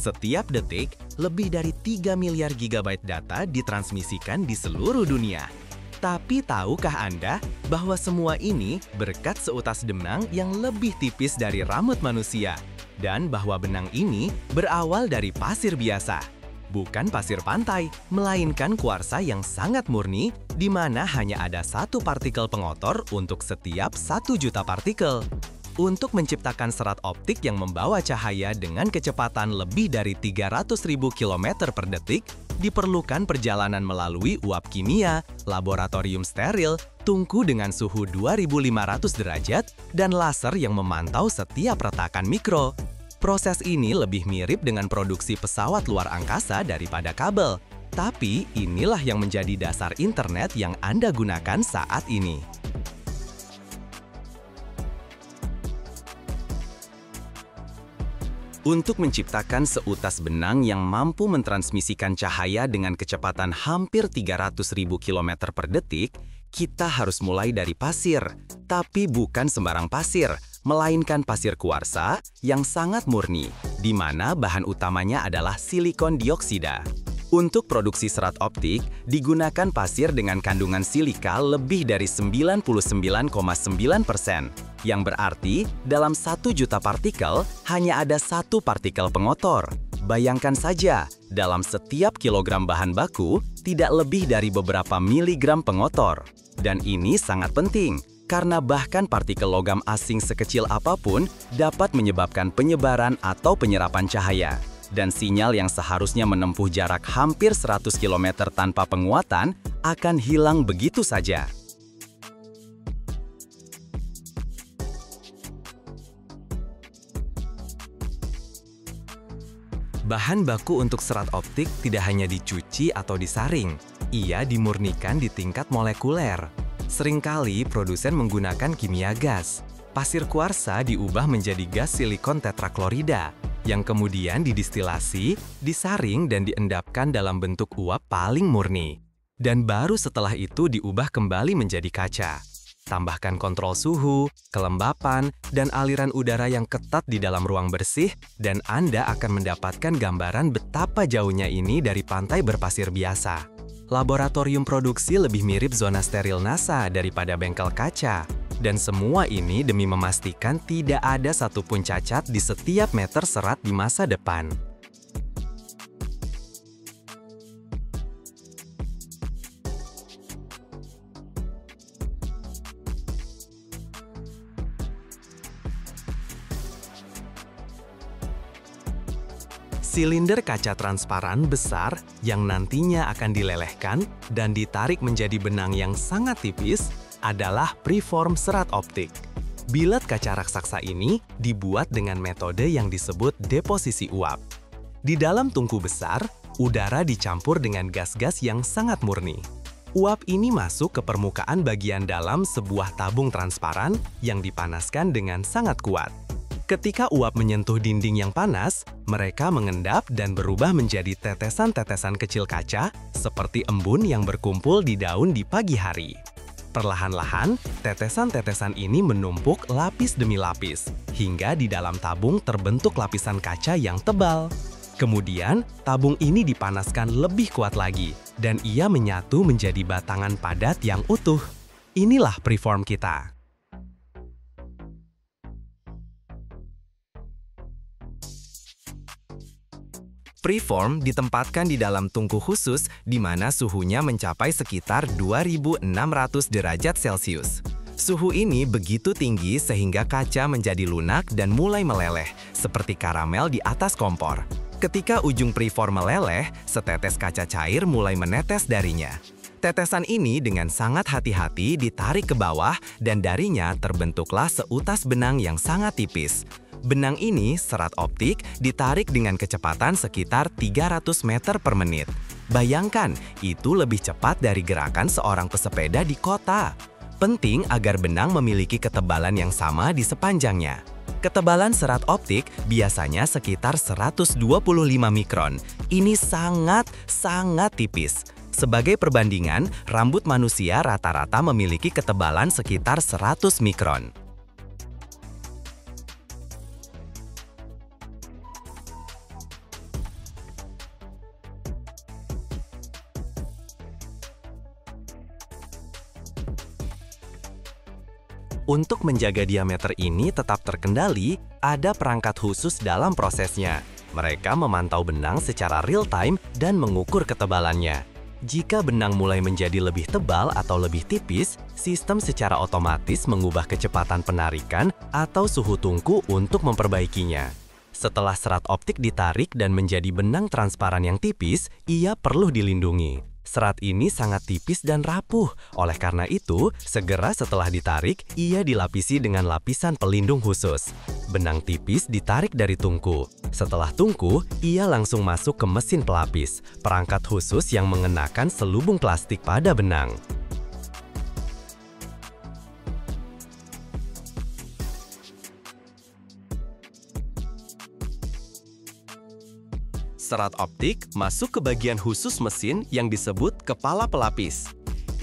Setiap detik, lebih dari 3 miliar gigabyte data ditransmisikan di seluruh dunia. Tapi tahukah Anda bahwa semua ini berkat seutas benang yang lebih tipis dari rambut manusia? Dan bahwa benang ini berawal dari pasir biasa. Bukan pasir pantai, melainkan kuarsa yang sangat murni, di mana hanya ada satu partikel pengotor untuk setiap 1 juta partikel. Untuk menciptakan serat optik yang membawa cahaya dengan kecepatan lebih dari 300.000 km per detik, diperlukan perjalanan melalui uap kimia, laboratorium steril, tungku dengan suhu 2500 derajat, dan laser yang memantau setiap retakan mikro. Proses ini lebih mirip dengan produksi pesawat luar angkasa daripada kabel. Tapi inilah yang menjadi dasar internet yang Anda gunakan saat ini. Untuk menciptakan seutas benang yang mampu mentransmisikan cahaya dengan kecepatan hampir 300.000 km per detik, kita harus mulai dari pasir. Tapi bukan sembarang pasir, melainkan pasir kuarsa yang sangat murni, di mana bahan utamanya adalah silikon dioksida. Untuk produksi serat optik, digunakan pasir dengan kandungan silika lebih dari 99,9%, yang berarti dalam 1 juta partikel hanya ada 1 partikel pengotor. Bayangkan saja, dalam setiap kilogram bahan baku tidak lebih dari beberapa miligram pengotor. Dan ini sangat penting, karena bahkan partikel logam asing sekecil apapun dapat menyebabkan penyebaran atau penyerapan cahaya. Dan sinyal yang seharusnya menempuh jarak hampir 100 km tanpa penguatan akan hilang begitu saja. Bahan baku untuk serat optik tidak hanya dicuci atau disaring, ia dimurnikan di tingkat molekuler. Seringkali produsen menggunakan kimia gas. Pasir kuarsa diubah menjadi gas silikon tetraklorida, yang kemudian didistilasi, disaring, dan diendapkan dalam bentuk uap paling murni. Dan baru setelah itu diubah kembali menjadi kaca. Tambahkan kontrol suhu, kelembapan, dan aliran udara yang ketat di dalam ruang bersih, dan Anda akan mendapatkan gambaran betapa jauhnya ini dari pantai berpasir biasa. Laboratorium produksi lebih mirip zona steril NASA daripada bengkel kaca. Dan semua ini demi memastikan tidak ada satupun cacat di setiap meter serat di masa depan. Silinder kaca transparan besar yang nantinya akan dilelehkan dan ditarik menjadi benang yang sangat tipis adalah preform serat optik. Bilet kaca raksasa ini dibuat dengan metode yang disebut deposisi uap. Di dalam tungku besar, udara dicampur dengan gas-gas yang sangat murni. Uap ini masuk ke permukaan bagian dalam sebuah tabung transparan yang dipanaskan dengan sangat kuat. Ketika uap menyentuh dinding yang panas, mereka mengendap dan berubah menjadi tetesan-tetesan kecil kaca seperti embun yang berkumpul di daun di pagi hari. Perlahan-lahan, tetesan-tetesan ini menumpuk lapis demi lapis, hingga di dalam tabung terbentuk lapisan kaca yang tebal. Kemudian, tabung ini dipanaskan lebih kuat lagi, dan ia menyatu menjadi batangan padat yang utuh. Inilah preform kita. Preform ditempatkan di dalam tungku khusus di mana suhunya mencapai sekitar 2600 derajat Celcius. Suhu ini begitu tinggi sehingga kaca menjadi lunak dan mulai meleleh, seperti karamel di atas kompor. Ketika ujung preform meleleh, setetes kaca cair mulai menetes darinya. Tetesan ini dengan sangat hati-hati ditarik ke bawah dan darinya terbentuklah seutas benang yang sangat tipis. Benang ini, serat optik, ditarik dengan kecepatan sekitar 300 meter per menit. Bayangkan, itu lebih cepat dari gerakan seorang pesepeda di kota. Penting agar benang memiliki ketebalan yang sama di sepanjangnya. Ketebalan serat optik biasanya sekitar 125 mikron. Ini sangat tipis. Sebagai perbandingan, rambut manusia rata-rata memiliki ketebalan sekitar 100 mikron. Untuk menjaga diameter ini tetap terkendali, ada perangkat khusus dalam prosesnya. Mereka memantau benang secara real-time dan mengukur ketebalannya. Jika benang mulai menjadi lebih tebal atau lebih tipis, sistem secara otomatis mengubah kecepatan penarikan atau suhu tungku untuk memperbaikinya. Setelah serat optik ditarik dan menjadi benang transparan yang tipis, ia perlu dilindungi. Serat ini sangat tipis dan rapuh, oleh karena itu, segera setelah ditarik, ia dilapisi dengan lapisan pelindung khusus. Benang tipis ditarik dari tungku. Setelah tungku, ia langsung masuk ke mesin pelapis, perangkat khusus yang mengenakan selubung plastik pada benang. Serat optik masuk ke bagian khusus mesin yang disebut kepala pelapis.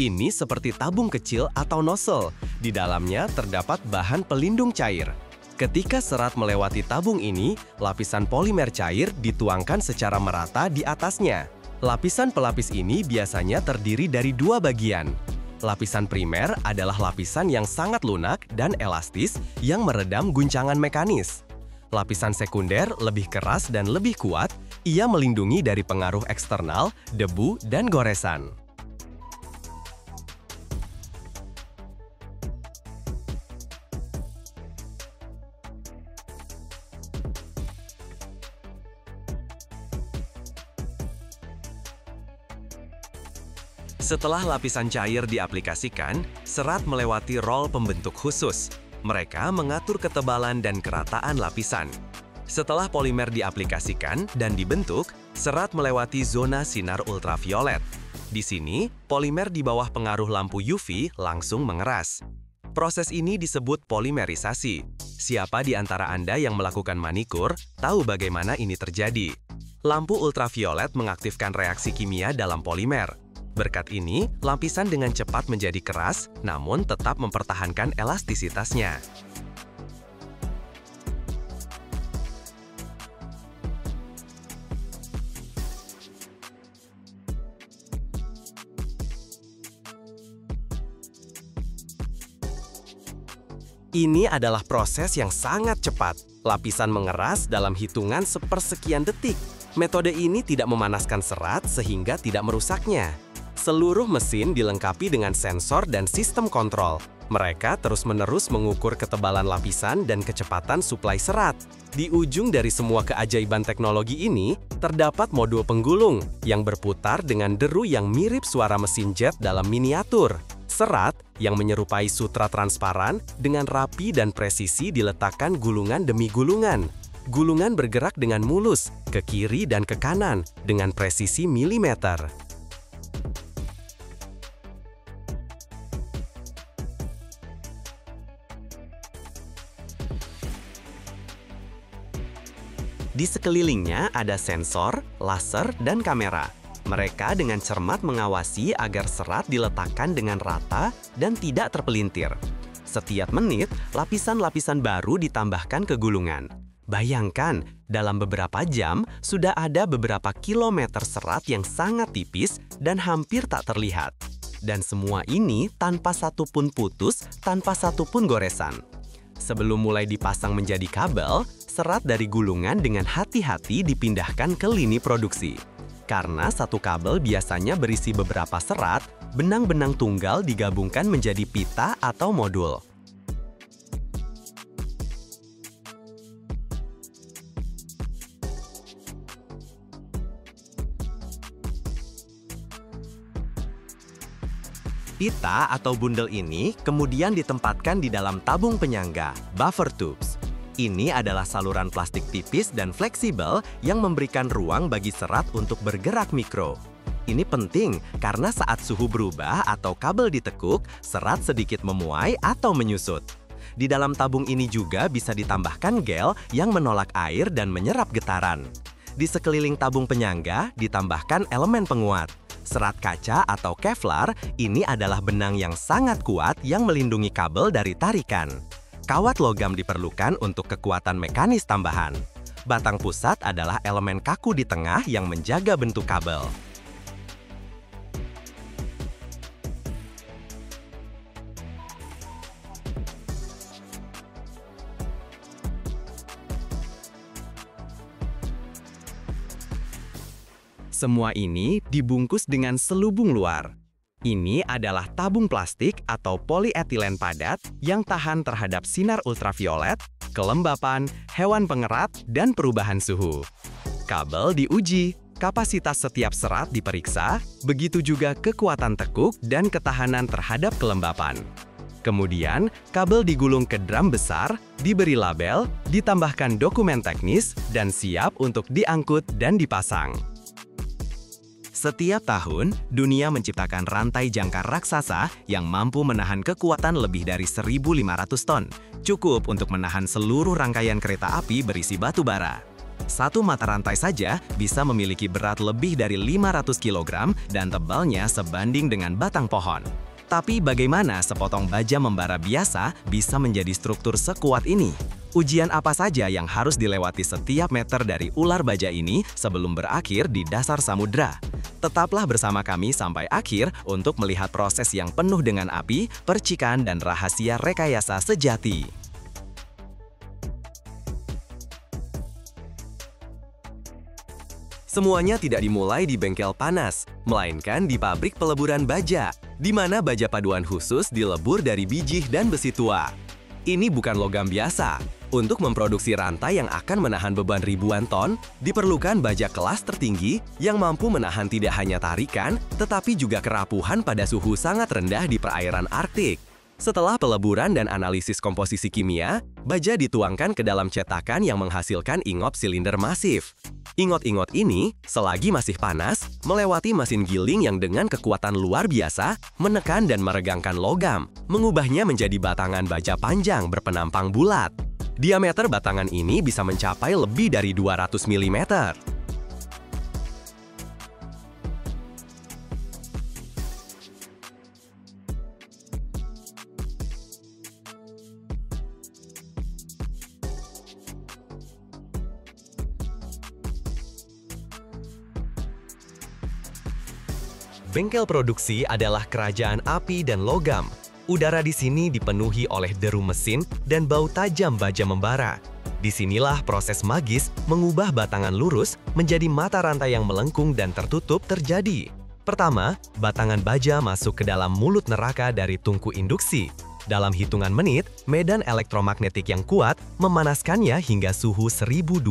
Ini seperti tabung kecil atau nozzle. Di dalamnya terdapat bahan pelindung cair. Ketika serat melewati tabung ini, lapisan polimer cair dituangkan secara merata di atasnya. Lapisan pelapis ini biasanya terdiri dari dua bagian. Lapisan primer adalah lapisan yang sangat lunak dan elastis yang meredam guncangan mekanis. Lapisan sekunder lebih keras dan lebih kuat, ia melindungi dari pengaruh eksternal, debu, dan goresan. Setelah lapisan cair diaplikasikan, serat melewati roll pembentuk khusus. Mereka mengatur ketebalan dan kerataan lapisan. Setelah polimer diaplikasikan dan dibentuk, serat melewati zona sinar ultraviolet. Di sini, polimer di bawah pengaruh lampu UV langsung mengeras. Proses ini disebut polimerisasi. Siapa di antara Anda yang melakukan manikur tahu bagaimana ini terjadi? Lampu ultraviolet mengaktifkan reaksi kimia dalam polimer. Berkat ini, lapisan dengan cepat menjadi keras, namun tetap mempertahankan elastisitasnya. Ini adalah proses yang sangat cepat. Lapisan mengeras dalam hitungan sepersekian detik. Metode ini tidak memanaskan serat sehingga tidak merusaknya. Seluruh mesin dilengkapi dengan sensor dan sistem kontrol. Mereka terus-menerus mengukur ketebalan lapisan dan kecepatan suplai serat. Di ujung dari semua keajaiban teknologi ini, terdapat modul penggulung yang berputar dengan deru yang mirip suara mesin jet dalam miniatur. Serat yang menyerupai sutra transparan dengan rapi dan presisi diletakkan gulungan demi gulungan. Gulungan bergerak dengan mulus ke kiri dan ke kanan dengan presisi milimeter. Di sekelilingnya ada sensor, laser, dan kamera. Mereka dengan cermat mengawasi agar serat diletakkan dengan rata dan tidak terpelintir. Setiap menit, lapisan-lapisan baru ditambahkan ke gulungan. Bayangkan, dalam beberapa jam sudah ada beberapa kilometer serat yang sangat tipis dan hampir tak terlihat. Dan semua ini tanpa satupun putus, tanpa satupun goresan. Sebelum mulai dipasang menjadi kabel, serat dari gulungan dengan hati-hati dipindahkan ke lini produksi. Karena satu kabel biasanya berisi beberapa serat, benang-benang tunggal digabungkan menjadi pita atau modul. Pita atau bundel ini kemudian ditempatkan di dalam tabung penyangga, buffer tubes. Ini adalah saluran plastik tipis dan fleksibel yang memberikan ruang bagi serat untuk bergerak mikro. Ini penting karena saat suhu berubah atau kabel ditekuk, serat sedikit memuai atau menyusut. Di dalam tabung ini juga bisa ditambahkan gel yang menolak air dan menyerap getaran. Di sekeliling tabung penyangga ditambahkan elemen penguat. Serat kaca atau Kevlar ini adalah benang yang sangat kuat yang melindungi kabel dari tarikan. Kawat logam diperlukan untuk kekuatan mekanis tambahan. Batang pusat adalah elemen kaku di tengah yang menjaga bentuk kabel. Semua ini dibungkus dengan selubung luar. Ini adalah tabung plastik atau polietilen padat yang tahan terhadap sinar ultraviolet, kelembapan, hewan pengerat, dan perubahan suhu. Kabel diuji, kapasitas setiap serat diperiksa, begitu juga kekuatan tekuk dan ketahanan terhadap kelembapan. Kemudian, kabel digulung ke drum besar, diberi label, ditambahkan dokumen teknis, dan siap untuk diangkut dan dipasang. Setiap tahun, dunia menciptakan rantai jangkar raksasa yang mampu menahan kekuatan lebih dari 1.500 ton, cukup untuk menahan seluruh rangkaian kereta api berisi batu bara. Satu mata rantai saja bisa memiliki berat lebih dari 500 kg dan tebalnya sebanding dengan batang pohon. Tapi bagaimana sepotong baja membara biasa bisa menjadi struktur sekuat ini? Ujian apa saja yang harus dilewati setiap meter dari ular baja ini sebelum berakhir di dasar samudra? Tetaplah bersama kami sampai akhir untuk melihat proses yang penuh dengan api, percikan, dan rahasia rekayasa sejati. Semuanya tidak dimulai di bengkel panas, melainkan di pabrik peleburan baja, di mana baja paduan khusus dilebur dari biji dan besi tua. Ini bukan logam biasa. Untuk memproduksi rantai yang akan menahan beban ribuan ton, diperlukan baja kelas tertinggi yang mampu menahan tidak hanya tarikan, tetapi juga kerapuhan pada suhu sangat rendah di perairan Arktik. Setelah peleburan dan analisis komposisi kimia, baja dituangkan ke dalam cetakan yang menghasilkan ingot silinder masif. Ingot-ingot ini, selagi masih panas, melewati mesin giling yang dengan kekuatan luar biasa, menekan dan meregangkan logam, mengubahnya menjadi batangan baja panjang berpenampang bulat. Diameter batangan ini bisa mencapai lebih dari 200 mm. Bengkel produksi adalah kerajaan api dan logam. Udara di sini dipenuhi oleh deru mesin dan bau tajam baja membara. Disinilah proses magis mengubah batangan lurus menjadi mata rantai yang melengkung dan tertutup terjadi. Pertama, batangan baja masuk ke dalam mulut neraka dari tungku induksi. Dalam hitungan menit, medan elektromagnetik yang kuat memanaskannya hingga suhu 1200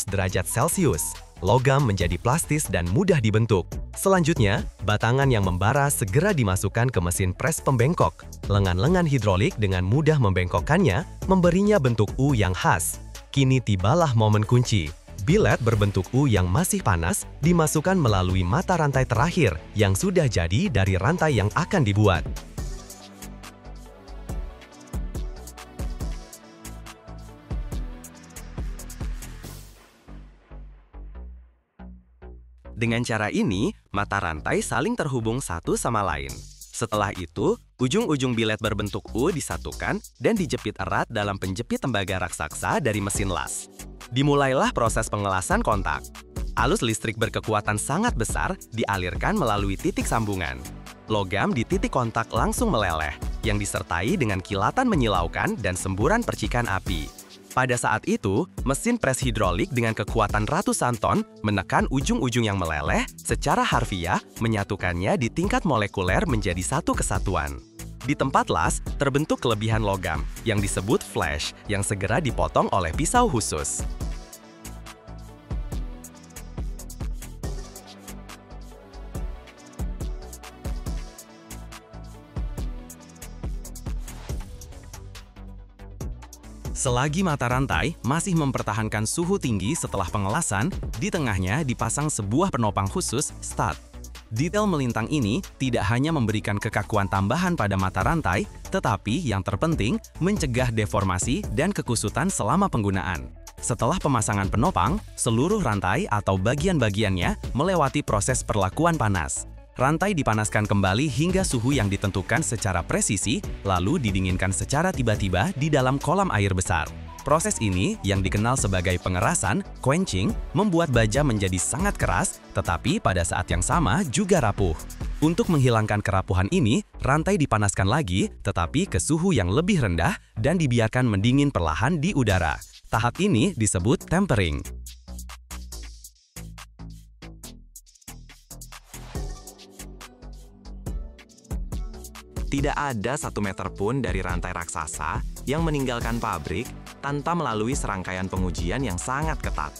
derajat Celcius. Logam menjadi plastis dan mudah dibentuk. Selanjutnya, batangan yang membara segera dimasukkan ke mesin pres pembengkok. Lengan-lengan hidrolik dengan mudah membengkokkannya, memberinya bentuk U yang khas. Kini tibalah momen kunci. Bilet berbentuk U yang masih panas dimasukkan melalui mata rantai terakhir yang sudah jadi dari rantai yang akan dibuat. Dengan cara ini, mata rantai saling terhubung satu sama lain. Setelah itu, ujung-ujung bilet berbentuk U disatukan dan dijepit erat dalam penjepit tembaga raksasa dari mesin las. Dimulailah proses pengelasan kontak. Arus listrik berkekuatan sangat besar dialirkan melalui titik sambungan. Logam di titik kontak langsung meleleh, yang disertai dengan kilatan menyilaukan dan semburan percikan api. Pada saat itu, mesin pres hidrolik dengan kekuatan ratusan ton menekan ujung-ujung yang meleleh secara harfiah menyatukannya di tingkat molekuler menjadi satu kesatuan. Di tempat las, terbentuk kelebihan logam yang disebut flash yang segera dipotong oleh pisau khusus. Selagi mata rantai masih mempertahankan suhu tinggi setelah pengelasan, di tengahnya dipasang sebuah penopang khusus, stud. Detail melintang ini tidak hanya memberikan kekakuan tambahan pada mata rantai, tetapi yang terpenting mencegah deformasi dan kekusutan selama penggunaan. Setelah pemasangan penopang, seluruh rantai atau bagian-bagiannya melewati proses perlakuan panas. Rantai dipanaskan kembali hingga suhu yang ditentukan secara presisi, lalu didinginkan secara tiba-tiba di dalam kolam air besar. Proses ini, yang dikenal sebagai pengerasan, quenching, membuat baja menjadi sangat keras, tetapi pada saat yang sama juga rapuh. Untuk menghilangkan kerapuhan ini, rantai dipanaskan lagi, tetapi ke suhu yang lebih rendah dan dibiarkan mendingin perlahan di udara. Tahap ini disebut tempering. Tidak ada 1 meter pun dari rantai raksasa yang meninggalkan pabrik tanpa melalui serangkaian pengujian yang sangat ketat.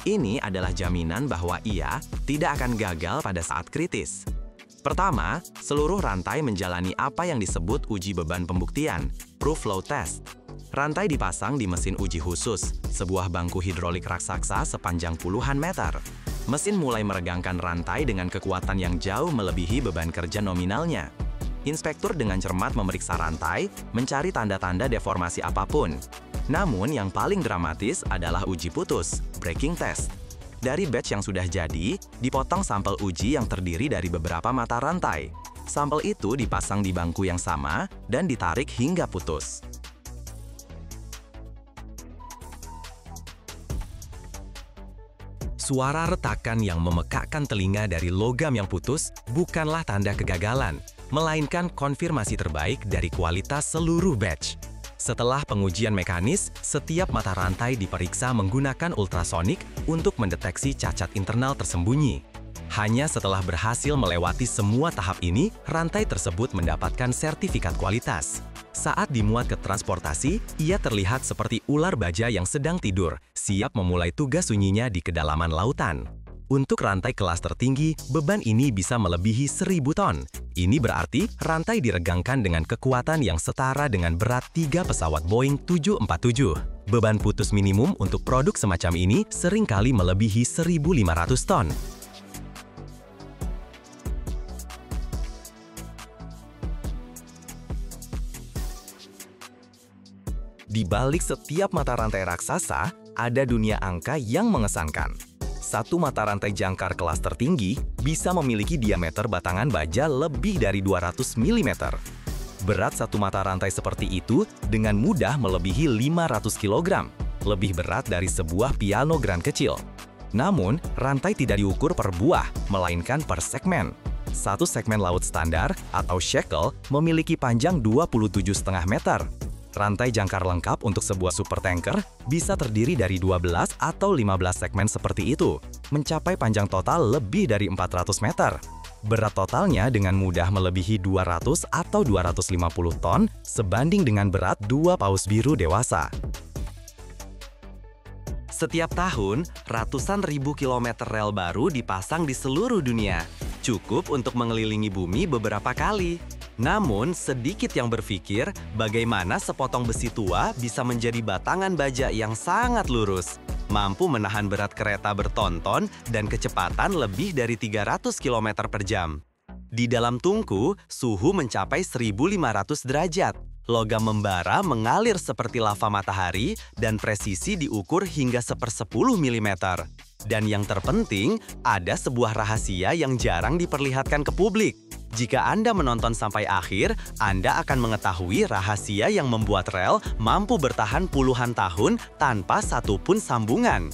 Ini adalah jaminan bahwa ia tidak akan gagal pada saat kritis. Pertama, seluruh rantai menjalani apa yang disebut uji beban pembuktian, proof flow test. Rantai dipasang di mesin uji khusus, sebuah bangku hidrolik raksasa sepanjang puluhan meter. Mesin mulai meregangkan rantai dengan kekuatan yang jauh melebihi beban kerja nominalnya. Inspektur dengan cermat memeriksa rantai, mencari tanda-tanda deformasi apapun. Namun yang paling dramatis adalah uji putus, breaking test. Dari batch yang sudah jadi, dipotong sampel uji yang terdiri dari beberapa mata rantai. Sampel itu dipasang di bangku yang sama dan ditarik hingga putus. Suara retakan yang memekakkan telinga dari logam yang putus bukanlah tanda kegagalan, melainkan konfirmasi terbaik dari kualitas seluruh batch. Setelah pengujian mekanis, setiap mata rantai diperiksa menggunakan ultrasonik untuk mendeteksi cacat internal tersembunyi. Hanya setelah berhasil melewati semua tahap ini, rantai tersebut mendapatkan sertifikat kualitas. Saat dimuat ke transportasi, ia terlihat seperti ular baja yang sedang tidur, siap memulai tugas sunyinya di kedalaman lautan. Untuk rantai kelas tertinggi, beban ini bisa melebihi 1.000 ton. Ini berarti rantai diregangkan dengan kekuatan yang setara dengan berat 3 pesawat Boeing 747. Beban putus minimum untuk produk semacam ini seringkali melebihi 1.500 ton. Di balik setiap mata rantai raksasa, ada dunia angka yang mengesankan. Satu mata rantai jangkar kelas tertinggi bisa memiliki diameter batangan baja lebih dari 200 mm. Berat satu mata rantai seperti itu dengan mudah melebihi 500 kg, lebih berat dari sebuah piano grand kecil. Namun, rantai tidak diukur per buah, melainkan per segmen. Satu segmen laut standar atau shackle memiliki panjang 27,5 meter. Rantai jangkar lengkap untuk sebuah supertanker bisa terdiri dari 12 atau 15 segmen seperti itu, mencapai panjang total lebih dari 400 meter. Berat totalnya dengan mudah melebihi 200 atau 250 ton sebanding dengan berat 2 paus biru dewasa. Setiap tahun, ratusan ribu kilometer rel baru dipasang di seluruh dunia, cukup untuk mengelilingi bumi beberapa kali. Namun, sedikit yang berpikir bagaimana sepotong besi tua bisa menjadi batangan baja yang sangat lurus, mampu menahan berat kereta bertonton dan kecepatan lebih dari 300 km per jam. Di dalam tungku, suhu mencapai 1.500 derajat. Logam membara mengalir seperti lava matahari dan presisi diukur hingga 1/10 mm. Dan yang terpenting, ada sebuah rahasia yang jarang diperlihatkan ke publik. Jika Anda menonton sampai akhir, Anda akan mengetahui rahasia yang membuat rel mampu bertahan puluhan tahun tanpa satupun sambungan.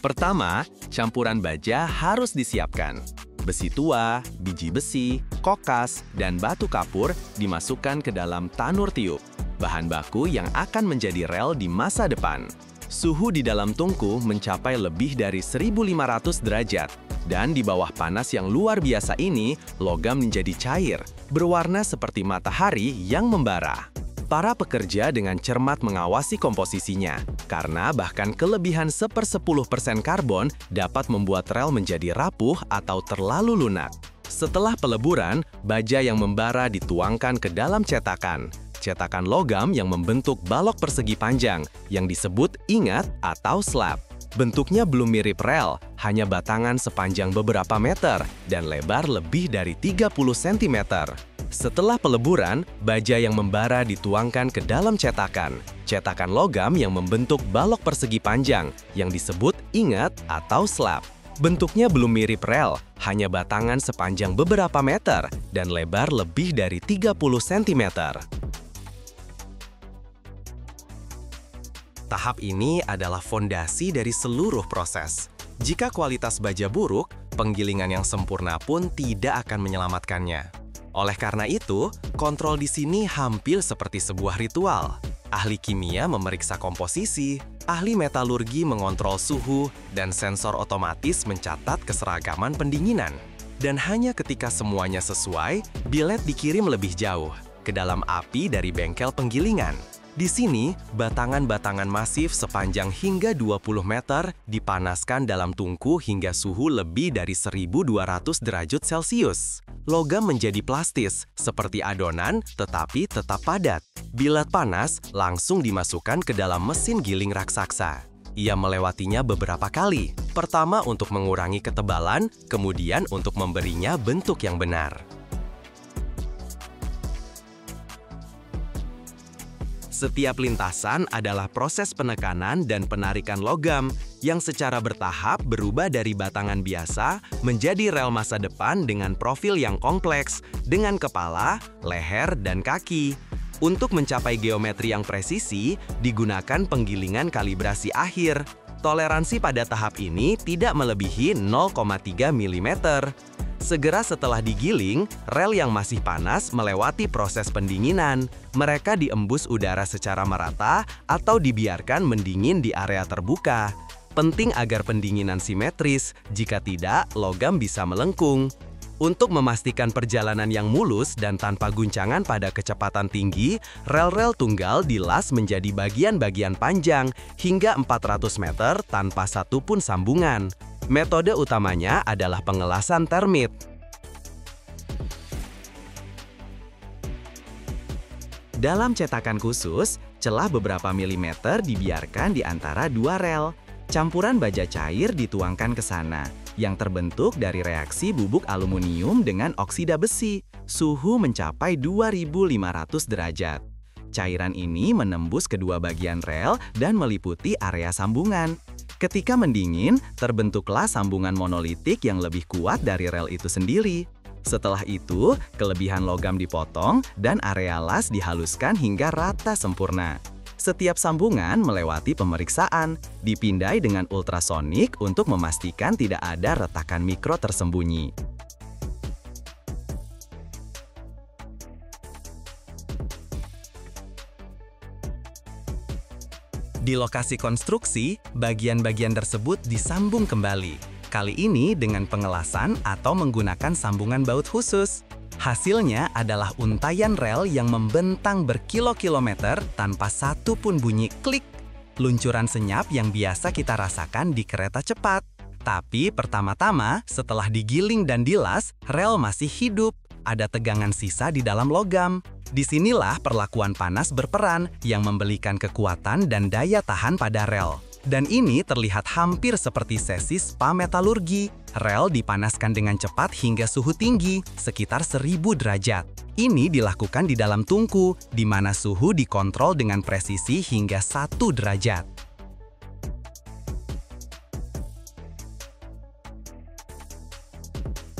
Pertama, campuran baja harus disiapkan. Besi tua, biji besi, kokas, dan batu kapur dimasukkan ke dalam tanur tiup, bahan baku yang akan menjadi rel di masa depan. Suhu di dalam tungku mencapai lebih dari 1.500 derajat, dan di bawah panas yang luar biasa ini, logam menjadi cair, berwarna seperti matahari yang membara. Para pekerja dengan cermat mengawasi komposisinya, karena bahkan kelebihan 1/10% karbon dapat membuat rel menjadi rapuh atau terlalu lunak. Setelah peleburan, baja yang membara dituangkan ke dalam cetakan. Cetakan logam yang membentuk balok persegi panjang yang disebut ingat atau slab. Bentuknya belum mirip rel, hanya batangan sepanjang beberapa meter dan lebar lebih dari 30 cm. Setelah peleburan, baja yang membara dituangkan ke dalam cetakan. Cetakan logam yang membentuk balok persegi panjang yang disebut ingat atau slab. Bentuknya belum mirip rel, hanya batangan sepanjang beberapa meter dan lebar lebih dari 30 cm. Tahap ini adalah fondasi dari seluruh proses. Jika kualitas baja buruk, penggilingan yang sempurna pun tidak akan menyelamatkannya. Oleh karena itu, kontrol di sini hampir seperti sebuah ritual. ahli kimia memeriksa komposisi, ahli metalurgi mengontrol suhu, dan sensor otomatis mencatat keseragaman pendinginan. Dan hanya ketika semuanya sesuai, billet dikirim lebih jauh, ke dalam api dari bengkel penggilingan. Di sini, batangan-batangan masif sepanjang hingga 20 meter dipanaskan dalam tungku hingga suhu lebih dari 1200 derajat Celcius. Logam menjadi plastis, seperti adonan, tetapi tetap padat. Billet panas langsung dimasukkan ke dalam mesin giling raksasa. Ia melewatinya beberapa kali. Pertama untuk mengurangi ketebalan, kemudian untuk memberinya bentuk yang benar. Setiap lintasan adalah proses penekanan dan penarikan logam yang secara bertahap berubah dari batangan biasa menjadi rel masa depan dengan profil yang kompleks dengan kepala, leher, dan kaki. Untuk mencapai geometri yang presisi, digunakan penggilingan kalibrasi akhir. Toleransi pada tahap ini tidak melebihi 0,3 mm. Segera setelah digiling, rel yang masih panas melewati proses pendinginan. Mereka diembus udara secara merata atau dibiarkan mendingin di area terbuka. Penting agar pendinginan simetris, jika tidak, logam bisa melengkung. Untuk memastikan perjalanan yang mulus dan tanpa guncangan pada kecepatan tinggi, rel-rel tunggal dilas menjadi bagian-bagian panjang hingga 400 meter tanpa satupun sambungan. Metode utamanya adalah pengelasan termit. Dalam cetakan khusus, celah beberapa milimeter dibiarkan di antara dua rel. Campuran baja cair dituangkan ke sana, yang terbentuk dari reaksi bubuk aluminium dengan oksida besi. Suhu mencapai 2500 derajat. Cairan ini menembus kedua bagian rel dan meliputi area sambungan. Ketika mendingin, terbentuklah sambungan monolitik yang lebih kuat dari rel itu sendiri. Setelah itu, kelebihan logam dipotong dan area las dihaluskan hingga rata sempurna. Setiap sambungan melewati pemeriksaan, dipindai dengan ultrasonik untuk memastikan tidak ada retakan mikro tersembunyi. Di lokasi konstruksi, bagian-bagian tersebut disambung kembali. Kali ini dengan pengelasan atau menggunakan sambungan baut khusus. Hasilnya adalah untayan rel yang membentang berkilo-kilometer tanpa satu pun bunyi klik. Luncuran senyap yang biasa kita rasakan di kereta cepat. Tapi pertama-tama, setelah digiling dan dilas, rel masih hidup. Ada tegangan sisa di dalam logam. Disinilah perlakuan panas berperan yang memberikan kekuatan dan daya tahan pada rel. Dan ini terlihat hampir seperti sesi spa metalurgi. Rel dipanaskan dengan cepat hingga suhu tinggi, sekitar 1000 derajat. Ini dilakukan di dalam tungku, di mana suhu dikontrol dengan presisi hingga 1 derajat.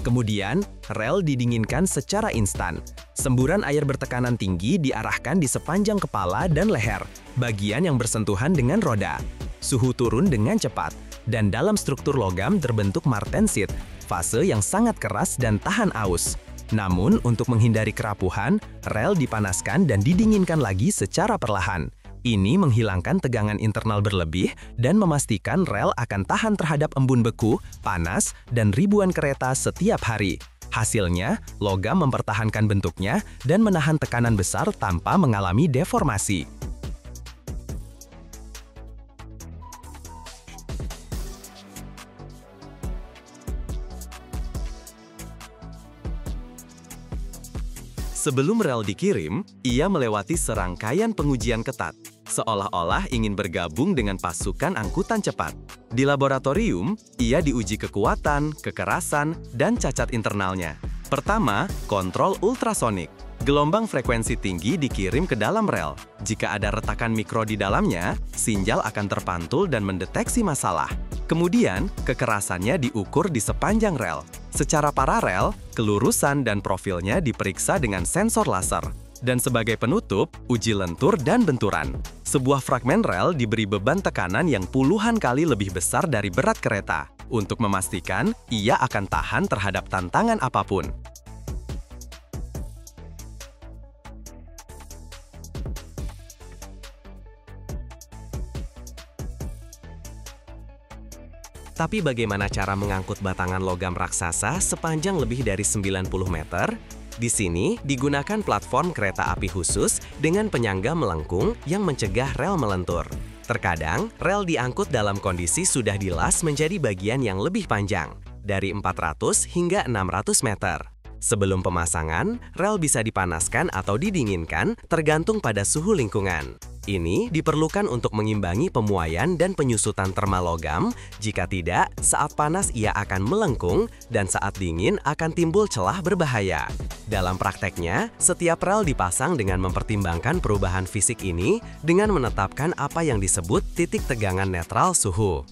Kemudian, rel didinginkan secara instan. Semburan air bertekanan tinggi diarahkan di sepanjang kepala dan leher, bagian yang bersentuhan dengan roda. Suhu turun dengan cepat, dan dalam struktur logam terbentuk martensit, fase yang sangat keras dan tahan aus. Namun, untuk menghindari kerapuhan, rel dipanaskan dan didinginkan lagi secara perlahan. Ini menghilangkan tegangan internal berlebih dan memastikan rel akan tahan terhadap embun beku, panas, dan ribuan kereta setiap hari. Hasilnya, logam mempertahankan bentuknya dan menahan tekanan besar tanpa mengalami deformasi. Sebelum rel dikirim, ia melewati serangkaian pengujian ketat, seolah-olah ingin bergabung dengan pasukan angkutan cepat. Di laboratorium, ia diuji kekuatan, kekerasan, dan cacat internalnya. Pertama, kontrol ultrasonik. Gelombang frekuensi tinggi dikirim ke dalam rel. Jika ada retakan mikro di dalamnya, sinjal akan terpantul dan mendeteksi masalah. Kemudian, kekerasannya diukur di sepanjang rel. Secara paralel, kelurusan dan profilnya diperiksa dengan sensor laser. Dan sebagai penutup, uji lentur dan benturan. Sebuah fragmen rel diberi beban tekanan yang puluhan kali lebih besar dari berat kereta, untuk memastikan ia akan tahan terhadap tantangan apapun. Tapi bagaimana cara mengangkut batangan logam raksasa sepanjang lebih dari 90 meter? Di sini digunakan platform kereta api khusus dengan penyangga melengkung yang mencegah rel melentur. Terkadang, rel diangkut dalam kondisi sudah dilas menjadi bagian yang lebih panjang, dari 400 hingga 600 meter. Sebelum pemasangan, rel bisa dipanaskan atau didinginkan tergantung pada suhu lingkungan. Ini diperlukan untuk mengimbangi pemuaian dan penyusutan termal logam. Jika tidak, saat panas ia akan melengkung dan saat dingin akan timbul celah berbahaya. Dalam prakteknya, setiap rel dipasang dengan mempertimbangkan perubahan fisik ini dengan menetapkan apa yang disebut titik tegangan netral suhu.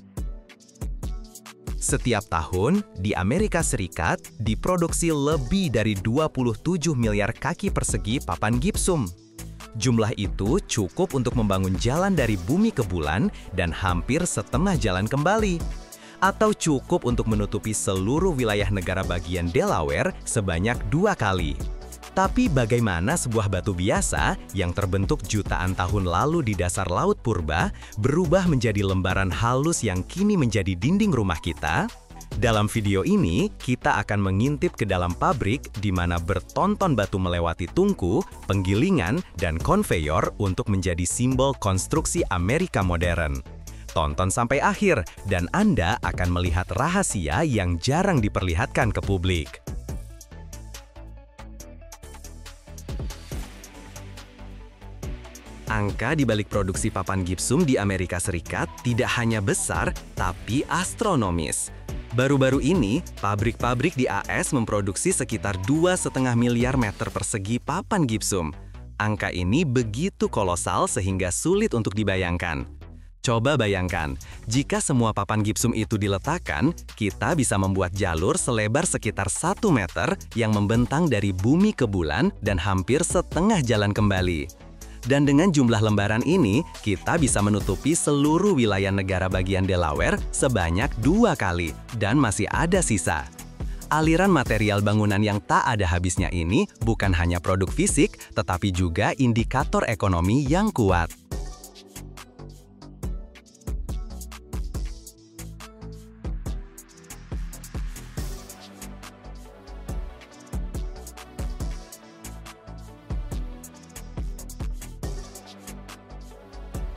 Setiap tahun, di Amerika Serikat diproduksi lebih dari 27 miliar kaki persegi papan gipsum. Jumlah itu cukup untuk membangun jalan dari bumi ke bulan dan hampir setengah jalan kembali. Atau cukup untuk menutupi seluruh wilayah negara bagian Delaware sebanyak 2 kali. Tapi bagaimana sebuah batu biasa yang terbentuk jutaan tahun lalu di dasar laut purba berubah menjadi lembaran halus yang kini menjadi dinding rumah kita? Dalam video ini, kita akan mengintip ke dalam pabrik di mana bertonton batu melewati tungku, penggilingan, dan konveyor untuk menjadi simbol konstruksi Amerika modern. Tonton sampai akhir, dan Anda akan melihat rahasia yang jarang diperlihatkan ke publik. Angka di balik produksi papan gipsum di Amerika Serikat tidak hanya besar, tapi astronomis. Baru-baru ini, pabrik-pabrik di AS memproduksi sekitar 2,5 miliar meter persegi papan gipsum. Angka ini begitu kolosal sehingga sulit untuk dibayangkan. Coba bayangkan, jika semua papan gipsum itu diletakkan, kita bisa membuat jalur selebar sekitar 1 meter yang membentang dari bumi ke bulan dan hampir setengah jalan kembali. Dan dengan jumlah lembaran ini, kita bisa menutupi seluruh wilayah negara bagian Delaware sebanyak 2 kali, dan masih ada sisa. Aliran material bangunan yang tak ada habisnya ini bukan hanya produk fisik, tetapi juga indikator ekonomi yang kuat.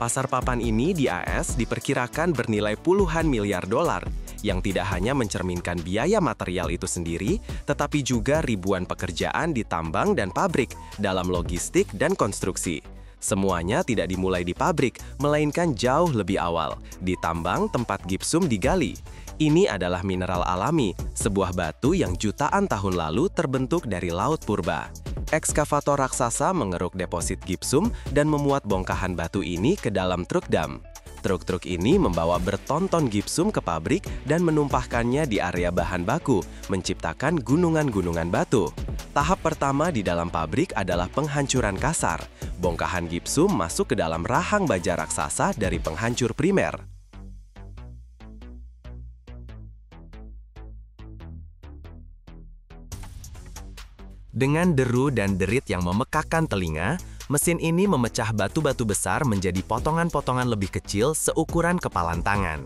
Pasar papan ini di AS diperkirakan bernilai puluhan miliar dolar, yang tidak hanya mencerminkan biaya material itu sendiri, tetapi juga ribuan pekerjaan di tambang dan pabrik dalam logistik dan konstruksi. Semuanya tidak dimulai di pabrik, melainkan jauh lebih awal, di tambang tempat gipsum digali. Ini adalah mineral alami, sebuah batu yang jutaan tahun lalu terbentuk dari laut purba. Ekskavator raksasa mengeruk deposit gipsum dan memuat bongkahan batu ini ke dalam truk dam. Truk-truk ini membawa bertonton gipsum ke pabrik dan menumpahkannya di area bahan baku, menciptakan gunungan-gunungan batu. Tahap pertama di dalam pabrik adalah penghancuran kasar. Bongkahan gipsum masuk ke dalam rahang baja raksasa dari penghancur primer. Dengan deru dan derit yang memekakkan telinga, mesin ini memecah batu-batu besar menjadi potongan-potongan lebih kecil seukuran kepalan tangan.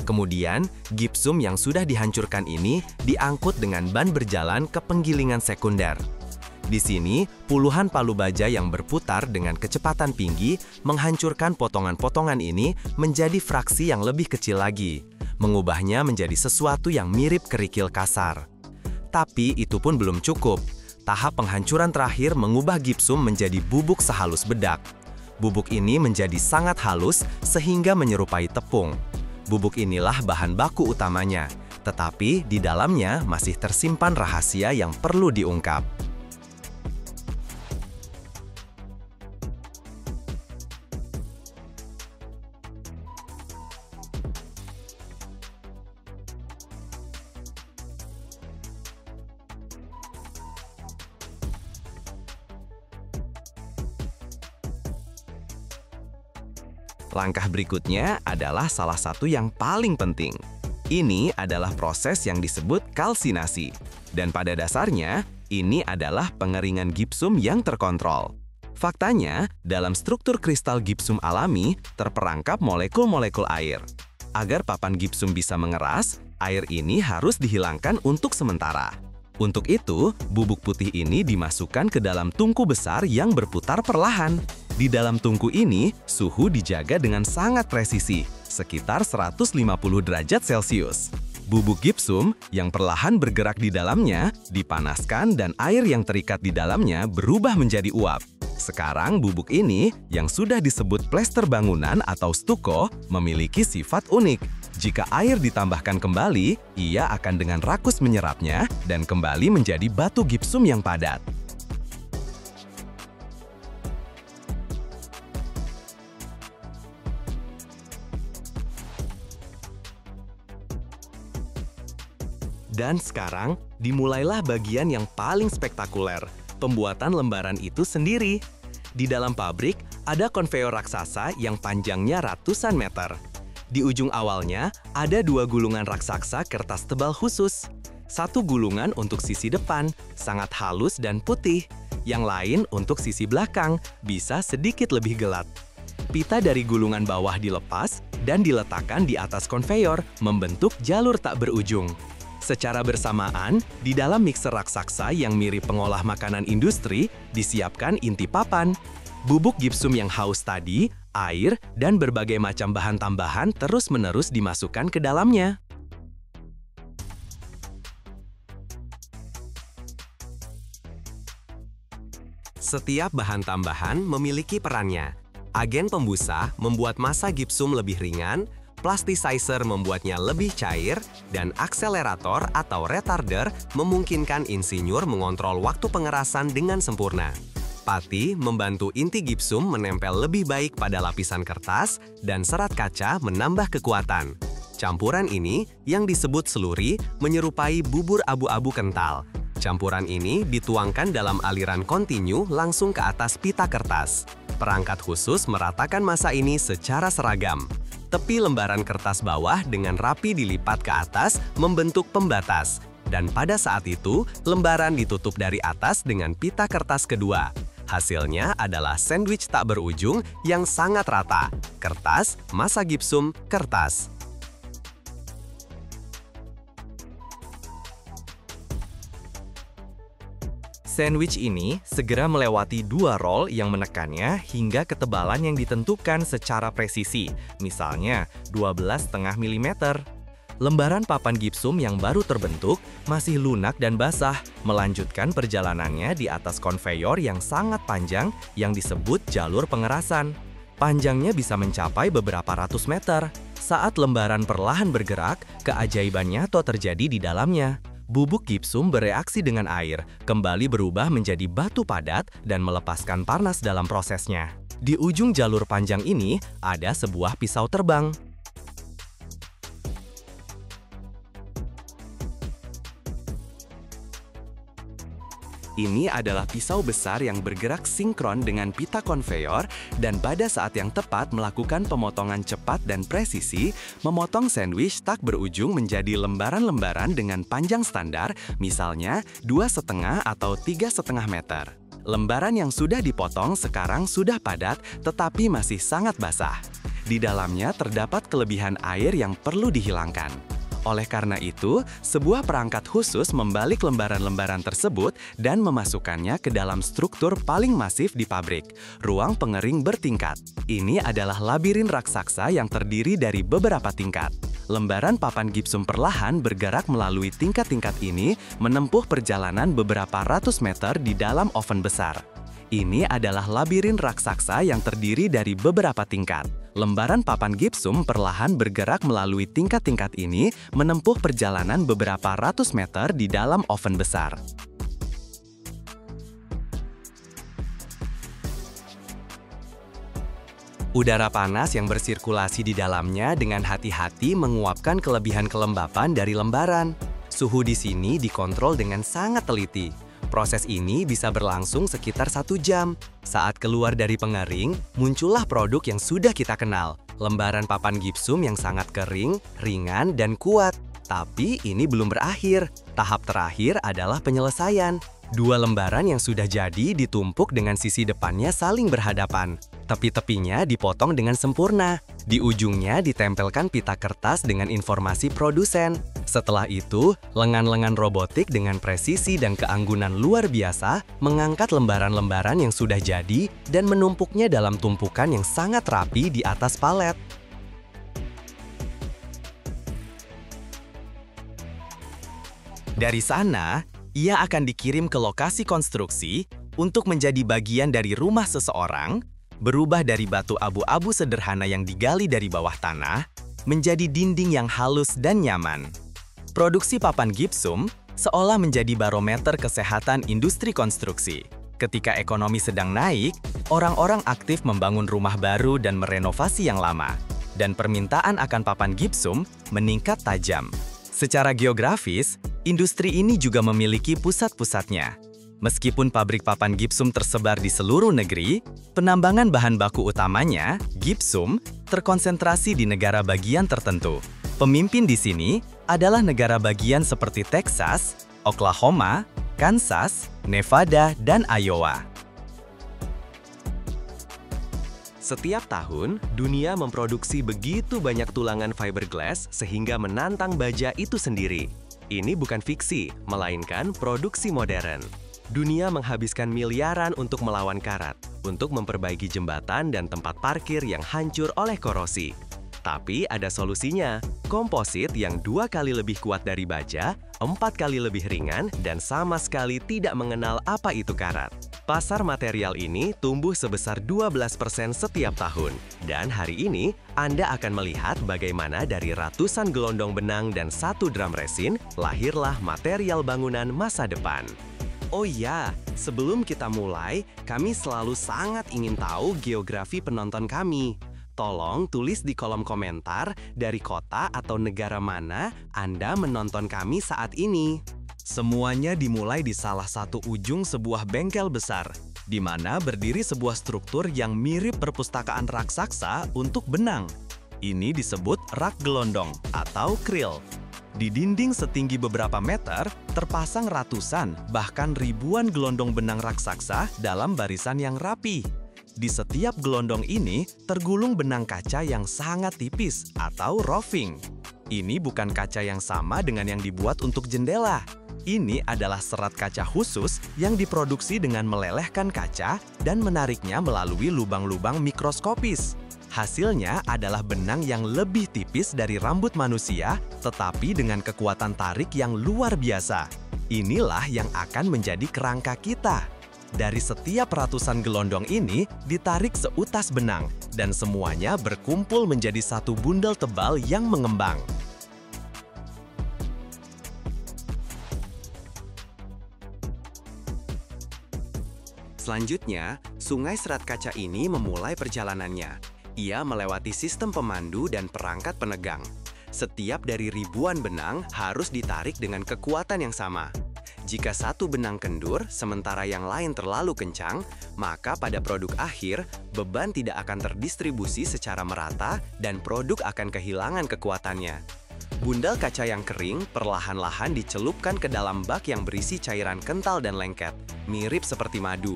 Kemudian, gipsum yang sudah dihancurkan ini diangkut dengan ban berjalan ke penggilingan sekunder. Di sini, puluhan palu baja yang berputar dengan kecepatan tinggi menghancurkan potongan-potongan ini menjadi fraksi yang lebih kecil lagi, mengubahnya menjadi sesuatu yang mirip kerikil kasar. Tapi itu pun belum cukup. Tahap penghancuran terakhir mengubah gipsum menjadi bubuk sehalus bedak. Bubuk ini menjadi sangat halus sehingga menyerupai tepung. Bubuk inilah bahan baku utamanya, tetapi di dalamnya masih tersimpan rahasia yang perlu diungkap. Langkah berikutnya adalah salah satu yang paling penting. Ini adalah proses yang disebut kalsinasi. Dan pada dasarnya, ini adalah pengeringan gipsum yang terkontrol. Faktanya, dalam struktur kristal gipsum alami terperangkap molekul-molekul air. Agar papan gipsum bisa mengeras, air ini harus dihilangkan untuk sementara. Untuk itu, bubuk putih ini dimasukkan ke dalam tungku besar yang berputar perlahan. Di dalam tungku ini, suhu dijaga dengan sangat presisi, sekitar 150 derajat Celcius. Bubuk gipsum yang perlahan bergerak di dalamnya dipanaskan dan air yang terikat di dalamnya berubah menjadi uap. Sekarang bubuk ini yang sudah disebut plester bangunan atau stuko memiliki sifat unik. Jika air ditambahkan kembali, ia akan dengan rakus menyerapnya dan kembali menjadi batu gipsum yang padat. Dan sekarang, dimulailah bagian yang paling spektakuler, pembuatan lembaran itu sendiri. Di dalam pabrik, ada konveyor raksasa yang panjangnya ratusan meter. Di ujung awalnya, ada 2 gulungan raksasa kertas tebal khusus. Satu gulungan untuk sisi depan, sangat halus dan putih. Yang lain untuk sisi belakang, bisa sedikit lebih gelap. Pita dari gulungan bawah dilepas dan diletakkan di atas konveyor, membentuk jalur tak berujung. Secara bersamaan, di dalam mixer raksasa yang mirip pengolah makanan industri, disiapkan inti papan. Bubuk gipsum yang haus tadi, air, dan berbagai macam bahan tambahan terus-menerus dimasukkan ke dalamnya. Setiap bahan tambahan memiliki perannya. Agen pembusa membuat massa gipsum lebih ringan, plasticizer membuatnya lebih cair, dan akselerator atau retarder memungkinkan insinyur mengontrol waktu pengerasan dengan sempurna. Pati membantu inti gipsum menempel lebih baik pada lapisan kertas, dan serat kaca menambah kekuatan. Campuran ini, yang disebut seluri, menyerupai bubur abu-abu kental. Campuran ini dituangkan dalam aliran kontinu langsung ke atas pita kertas. Perangkat khusus meratakan massa ini secara seragam. Tepi lembaran kertas bawah dengan rapi dilipat ke atas membentuk pembatas. Dan pada saat itu, lembaran ditutup dari atas dengan pita kertas kedua. Hasilnya adalah sandwich tak berujung yang sangat rata. Kertas, massa gipsum, kertas. Sandwich ini segera melewati 2 roll yang menekannya hingga ketebalan yang ditentukan secara presisi, misalnya 12,5 mm. Lembaran papan gipsum yang baru terbentuk masih lunak dan basah, melanjutkan perjalanannya di atas konveyor yang sangat panjang yang disebut jalur pengerasan. Panjangnya bisa mencapai beberapa ratus meter. Saat lembaran perlahan bergerak, keajaiban nyata terjadi di dalamnya. Bubuk gipsum bereaksi dengan air, kembali berubah menjadi batu padat dan melepaskan panas dalam prosesnya. Di ujung jalur panjang ini, ada sebuah pisau terbang. Ini adalah pisau besar yang bergerak sinkron dengan pita konveyor dan pada saat yang tepat melakukan pemotongan cepat dan presisi, memotong sandwich tak berujung menjadi lembaran-lembaran dengan panjang standar, misalnya 2,5 atau 3,5 meter. Lembaran yang sudah dipotong sekarang sudah padat tetapi masih sangat basah. Di dalamnya terdapat kelebihan air yang perlu dihilangkan. Oleh karena itu, sebuah perangkat khusus membalik lembaran-lembaran tersebut dan memasukkannya ke dalam struktur paling masif di pabrik, ruang pengering bertingkat. Ini adalah labirin raksasa yang terdiri dari beberapa tingkat. Lembaran papan gipsum perlahan bergerak melalui tingkat-tingkat ini, menempuh perjalanan beberapa ratus meter di dalam oven besar. Ini adalah labirin raksasa yang terdiri dari beberapa tingkat. Lembaran papan gipsum perlahan bergerak melalui tingkat-tingkat ini, menempuh perjalanan beberapa ratus meter di dalam oven besar. Udara panas yang bersirkulasi di dalamnya dengan hati-hati menguapkan kelebihan kelembapan dari lembaran. Suhu di sini dikontrol dengan sangat teliti. Proses ini bisa berlangsung sekitar 1 jam. Saat keluar dari pengering, muncullah produk yang sudah kita kenal. Lembaran papan gipsum yang sangat kering, ringan, dan kuat. Tapi ini belum berakhir. Tahap terakhir adalah penyelesaian. 2 lembaran yang sudah jadi ditumpuk dengan sisi depannya saling berhadapan. Tepi-tepinya dipotong dengan sempurna. Di ujungnya ditempelkan pita kertas dengan informasi produsen. Setelah itu, lengan-lengan robotik dengan presisi dan keanggunan luar biasa mengangkat lembaran-lembaran yang sudah jadi dan menumpuknya dalam tumpukan yang sangat rapi di atas palet. Dari sana, ia akan dikirim ke lokasi konstruksi untuk menjadi bagian dari rumah seseorang, berubah dari batu abu-abu sederhana yang digali dari bawah tanah, menjadi dinding yang halus dan nyaman. Produksi papan gipsum seolah menjadi barometer kesehatan industri konstruksi. Ketika ekonomi sedang naik, orang-orang aktif membangun rumah baru dan merenovasi yang lama, dan permintaan akan papan gipsum meningkat tajam. Secara geografis, industri ini juga memiliki pusat-pusatnya. Meskipun pabrik papan gipsum tersebar di seluruh negeri, penambangan bahan baku utamanya, gipsum, terkonsentrasi di negara bagian tertentu. Pemimpin di sini adalah negara bagian seperti Texas, Oklahoma, Kansas, Nevada, dan Iowa. Setiap tahun, dunia memproduksi begitu banyak tulangan fiberglass sehingga menantang baja itu sendiri. Ini bukan fiksi, melainkan produksi modern. Dunia menghabiskan miliaran untuk melawan karat, untuk memperbaiki jembatan dan tempat parkir yang hancur oleh korosi. Tapi ada solusinya, komposit yang 2 kali lebih kuat dari baja, 4 kali lebih ringan, dan sama sekali tidak mengenal apa itu karat. Pasar material ini tumbuh sebesar 12% setiap tahun. Dan hari ini, Anda akan melihat bagaimana dari ratusan gelondong benang dan 1 drum resin, lahirlah material bangunan masa depan. Oh iya, sebelum kita mulai, kami selalu sangat ingin tahu geografi penonton kami. Tolong tulis di kolom komentar dari kota atau negara mana Anda menonton kami saat ini. Semuanya dimulai di salah satu ujung sebuah bengkel besar, di mana berdiri sebuah struktur yang mirip perpustakaan raksasa untuk benang. Ini disebut rak gelondong atau krill. Di dinding setinggi beberapa meter, terpasang ratusan, bahkan ribuan gelondong benang raksasa dalam barisan yang rapi. Di setiap gelondong ini, tergulung benang kaca yang sangat tipis atau roving. Ini bukan kaca yang sama dengan yang dibuat untuk jendela. Ini adalah serat kaca khusus yang diproduksi dengan melelehkan kaca dan menariknya melalui lubang-lubang mikroskopis. Hasilnya adalah benang yang lebih tipis dari rambut manusia, tetapi dengan kekuatan tarik yang luar biasa. Inilah yang akan menjadi kerangka kita. Dari setiap ratusan gelondong ini ditarik seutas benang, dan semuanya berkumpul menjadi satu bundel tebal yang mengembang. Selanjutnya, sungai serat kaca ini memulai perjalanannya. Ia melewati sistem pemandu dan perangkat penegang. Setiap dari ribuan benang harus ditarik dengan kekuatan yang sama. Jika satu benang kendur, sementara yang lain terlalu kencang, maka pada produk akhir, beban tidak akan terdistribusi secara merata dan produk akan kehilangan kekuatannya. Bundel kaca yang kering perlahan-lahan dicelupkan ke dalam bak yang berisi cairan kental dan lengket, mirip seperti madu.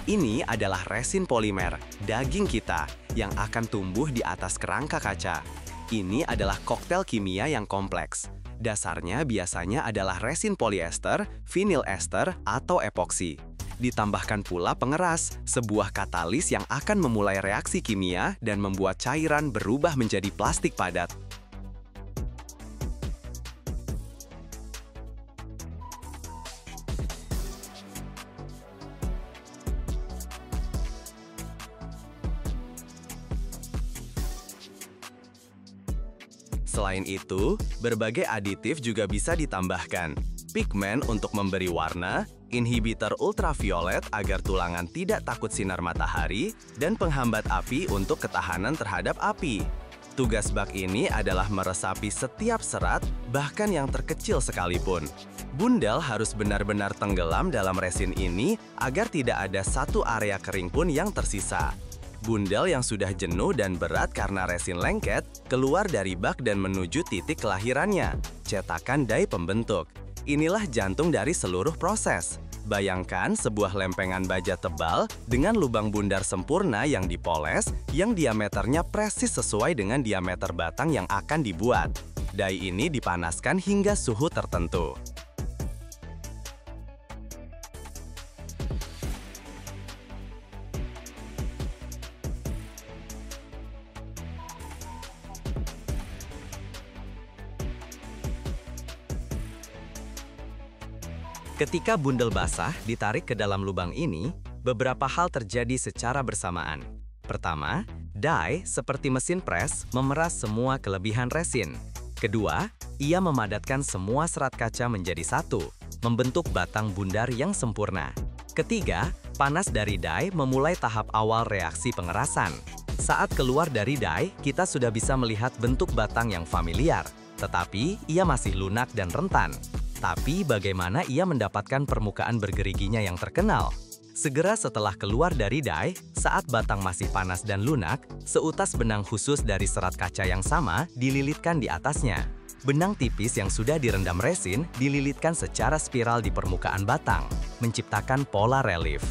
Ini adalah resin polimer, daging kita, yang akan tumbuh di atas kerangka kaca. Ini adalah koktail kimia yang kompleks. Dasarnya biasanya adalah resin polyester, vinyl ester, atau epoksi. Ditambahkan pula pengeras, sebuah katalis yang akan memulai reaksi kimia dan membuat cairan berubah menjadi plastik padat. Selain itu, berbagai aditif juga bisa ditambahkan. Pigmen untuk memberi warna, inhibitor ultraviolet agar tulangan tidak takut sinar matahari, dan penghambat api untuk ketahanan terhadap api. Tugas bak ini adalah meresapi setiap serat, bahkan yang terkecil sekalipun. Bundel harus benar-benar tenggelam dalam resin ini agar tidak ada satu area kering pun yang tersisa. Bundel yang sudah jenuh dan berat karena resin lengket keluar dari bak dan menuju titik kelahirannya, cetakan dai pembentuk. Inilah jantung dari seluruh proses. Bayangkan sebuah lempengan baja tebal dengan lubang bundar sempurna yang dipoles, yang diameternya presis sesuai dengan diameter batang yang akan dibuat. Die ini dipanaskan hingga suhu tertentu. Ketika bundel basah ditarik ke dalam lubang ini, beberapa hal terjadi secara bersamaan. Pertama, die seperti mesin pres memeras semua kelebihan resin. Kedua, ia memadatkan semua serat kaca menjadi satu, membentuk batang bundar yang sempurna. Ketiga, panas dari die memulai tahap awal reaksi pengerasan. Saat keluar dari die, kita sudah bisa melihat bentuk batang yang familiar, tetapi ia masih lunak dan rentan. Tapi bagaimana ia mendapatkan permukaan bergeriginya yang terkenal? Segera setelah keluar dari die, saat batang masih panas dan lunak, seutas benang khusus dari serat kaca yang sama dililitkan di atasnya. Benang tipis yang sudah direndam resin dililitkan secara spiral di permukaan batang, menciptakan pola relief.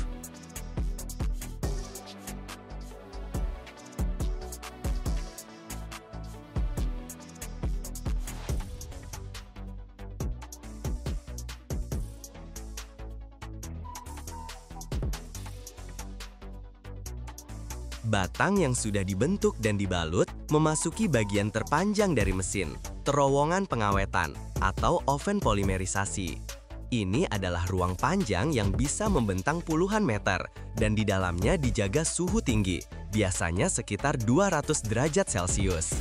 Batang yang sudah dibentuk dan dibalut memasuki bagian terpanjang dari mesin, terowongan pengawetan, atau oven polimerisasi. Ini adalah ruang panjang yang bisa membentang puluhan meter, dan di dalamnya dijaga suhu tinggi, biasanya sekitar 200 derajat Celcius.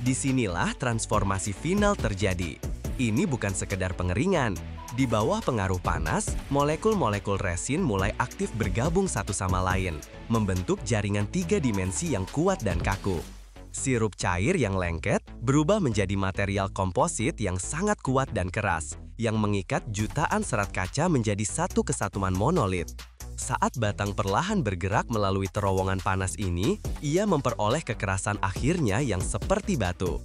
Disinilah transformasi final terjadi. Ini bukan sekedar pengeringan. Di bawah pengaruh panas, molekul-molekul resin mulai aktif bergabung satu sama lain, membentuk jaringan 3 dimensi yang kuat dan kaku. Sirup cair yang lengket berubah menjadi material komposit yang sangat kuat dan keras, yang mengikat jutaan serat kaca menjadi satu kesatuan monolit. Saat batang perlahan bergerak melalui terowongan panas ini, ia memperoleh kekerasan akhirnya yang seperti batu.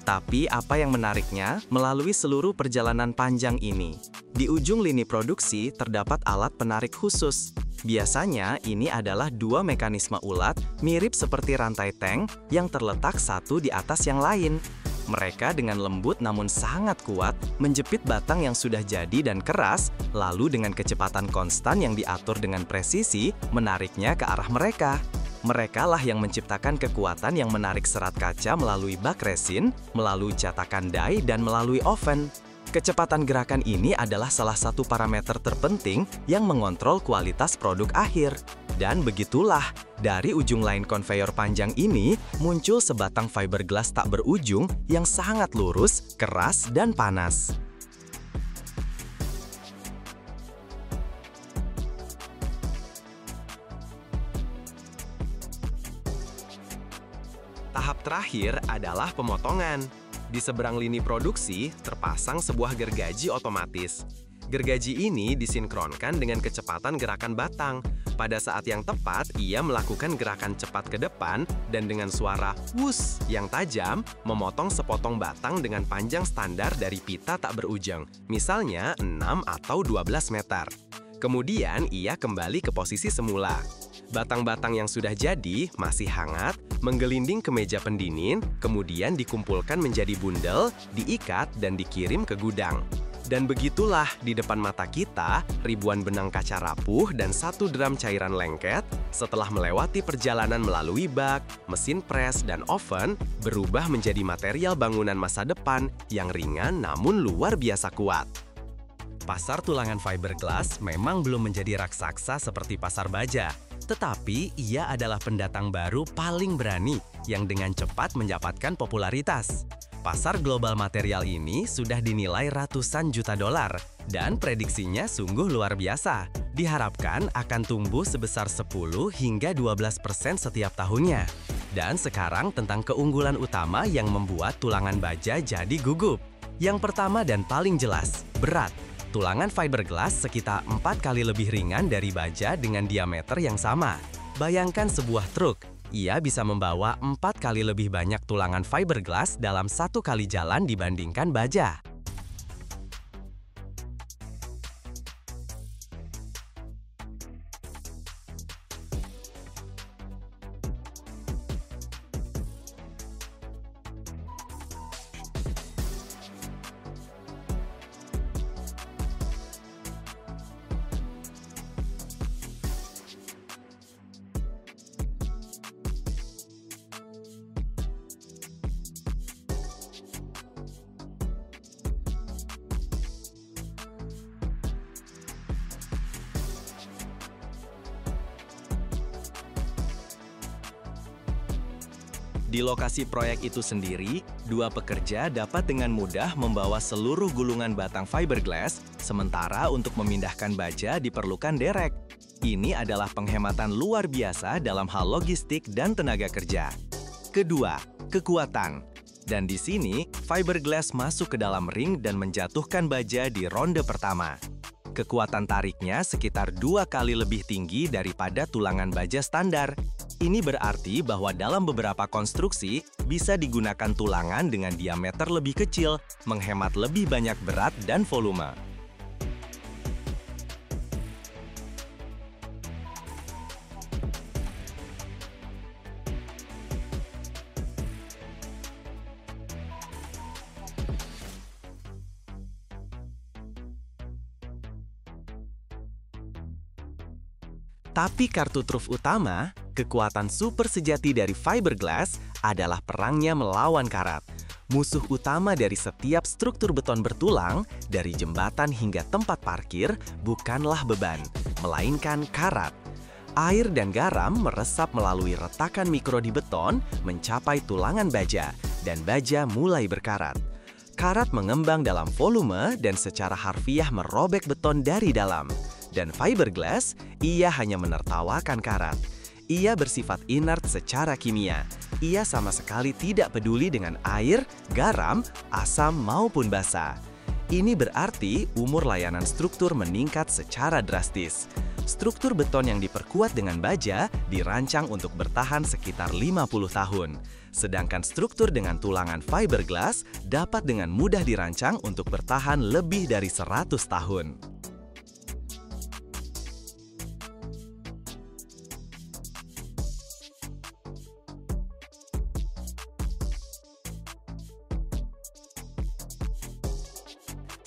Tapi apa yang menariknya, melalui seluruh perjalanan panjang ini, di ujung lini produksi terdapat alat penarik khusus. Biasanya ini adalah 2 mekanisme ulat mirip seperti rantai tank yang terletak satu di atas yang lain. Mereka dengan lembut namun sangat kuat menjepit batang yang sudah jadi dan keras, lalu dengan kecepatan konstan yang diatur dengan presisi menariknya ke arah mereka. Mereka lah yang menciptakan kekuatan yang menarik serat kaca melalui bak resin, melalui cetakan die, dan melalui oven. Kecepatan gerakan ini adalah salah satu parameter terpenting yang mengontrol kualitas produk akhir. Dan begitulah, dari ujung lain konveyor panjang ini, muncul sebatang fiberglass tak berujung yang sangat lurus, keras, dan panas. Tahap terakhir adalah pemotongan. Di seberang lini produksi, terpasang sebuah gergaji otomatis. Gergaji ini disinkronkan dengan kecepatan gerakan batang. Pada saat yang tepat, ia melakukan gerakan cepat ke depan dan dengan suara "wush" yang tajam, memotong sepotong batang dengan panjang standar dari pita tak berujung, misalnya 6 atau 12 meter. Kemudian, ia kembali ke posisi semula. Batang-batang yang sudah jadi masih hangat, menggelinding ke meja pendingin, kemudian dikumpulkan menjadi bundel, diikat, dan dikirim ke gudang. Dan begitulah di depan mata kita, ribuan benang kaca rapuh dan 1 drum cairan lengket, setelah melewati perjalanan melalui bak, mesin pres, dan oven, berubah menjadi material bangunan masa depan yang ringan namun luar biasa kuat. Pasar tulangan fiberglass memang belum menjadi raksasa seperti pasar baja, tetapi ia adalah pendatang baru paling berani yang dengan cepat mendapatkan popularitas. Pasar global material ini sudah dinilai ratusan juta dolar dan prediksinya sungguh luar biasa. Diharapkan akan tumbuh sebesar 10 hingga 12% setiap tahunnya. Dan sekarang tentang keunggulan utama yang membuat tulangan baja jadi gugup. Yang pertama dan paling jelas, berat. Tulangan fiberglass sekitar 4 kali lebih ringan dari baja dengan diameter yang sama. Bayangkan sebuah truk. ia bisa membawa 4 kali lebih banyak tulangan fiberglass dalam 1 kali jalan dibandingkan baja. Di lokasi proyek itu sendiri, dua pekerja dapat dengan mudah membawa seluruh gulungan batang fiberglass, sementara untuk memindahkan baja diperlukan derek. Ini adalah penghematan luar biasa dalam hal logistik dan tenaga kerja. Kedua, kekuatan. Dan di sini, fiberglass masuk ke dalam ring dan menjatuhkan baja di ronde pertama. Kekuatan tariknya sekitar 2 kali lebih tinggi daripada tulangan baja standar. Ini berarti bahwa dalam beberapa konstruksi bisa digunakan tulangan dengan diameter lebih kecil, menghemat lebih banyak berat dan volume. Tapi kartu truf utama, kekuatan super sejati dari fiberglass adalah perangnya melawan karat. Musuh utama dari setiap struktur beton bertulang, dari jembatan hingga tempat parkir, bukanlah beban, melainkan karat. Air dan garam meresap melalui retakan mikro di beton, mencapai tulangan baja, dan baja mulai berkarat. Karat mengembang dalam volume dan secara harfiah merobek beton dari dalam. Dan fiberglass, ia hanya menertawakan karat. Ia bersifat inert secara kimia. Ia sama sekali tidak peduli dengan air, garam, asam maupun basa. Ini berarti umur layanan struktur meningkat secara drastis. Struktur beton yang diperkuat dengan baja dirancang untuk bertahan sekitar 50 tahun. Sedangkan struktur dengan tulangan fiberglass dapat dengan mudah dirancang untuk bertahan lebih dari 100 tahun.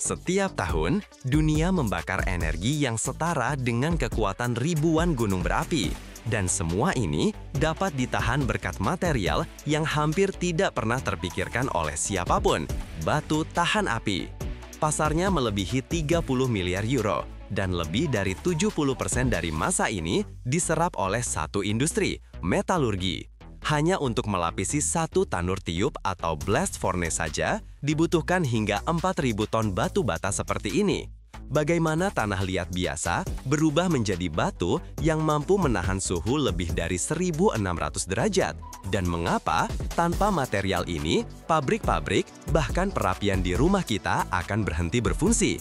Setiap tahun, dunia membakar energi yang setara dengan kekuatan ribuan gunung berapi. Dan semua ini dapat ditahan berkat material yang hampir tidak pernah terpikirkan oleh siapapun, batu tahan api. Pasarnya melebihi 30 miliar euro, dan lebih dari 70% dari massa ini diserap oleh satu industri, metalurgi. Hanya untuk melapisi satu tanur tiup atau blast furnace saja, dibutuhkan hingga 4.000 ton batu bata seperti ini. Bagaimana tanah liat biasa berubah menjadi batu yang mampu menahan suhu lebih dari 1.600 derajat? Dan mengapa tanpa material ini, pabrik-pabrik, bahkan perapian di rumah kita akan berhenti berfungsi?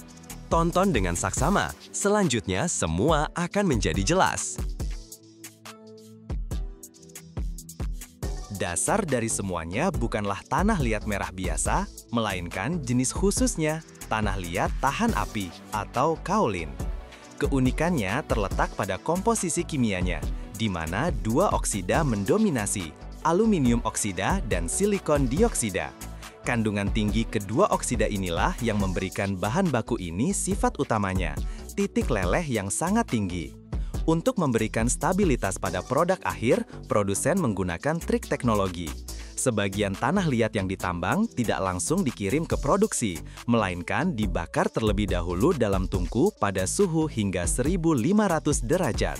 Tonton dengan saksama, selanjutnya semua akan menjadi jelas. Dasar dari semuanya bukanlah tanah liat merah biasa, melainkan jenis khususnya, tanah liat tahan api atau kaolin. Keunikannya terletak pada komposisi kimianya, di mana dua oksida mendominasi, aluminium oksida dan silikon dioksida. Kandungan tinggi kedua oksida inilah yang memberikan bahan baku ini sifat utamanya, titik leleh yang sangat tinggi. Untuk memberikan stabilitas pada produk akhir, produsen menggunakan trik teknologi. Sebagian tanah liat yang ditambang tidak langsung dikirim ke produksi, melainkan dibakar terlebih dahulu dalam tungku pada suhu hingga 1.500 derajat.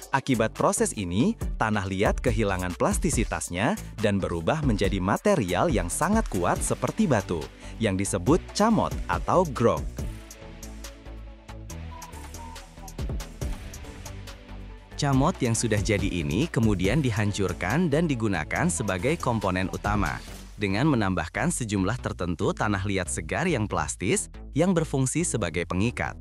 Akibat proses ini, tanah liat kehilangan plastisitasnya dan berubah menjadi material yang sangat kuat seperti batu, yang disebut camot atau grog. Camot yang sudah jadi ini kemudian dihancurkan dan digunakan sebagai komponen utama, dengan menambahkan sejumlah tertentu tanah liat segar yang plastis yang berfungsi sebagai pengikat.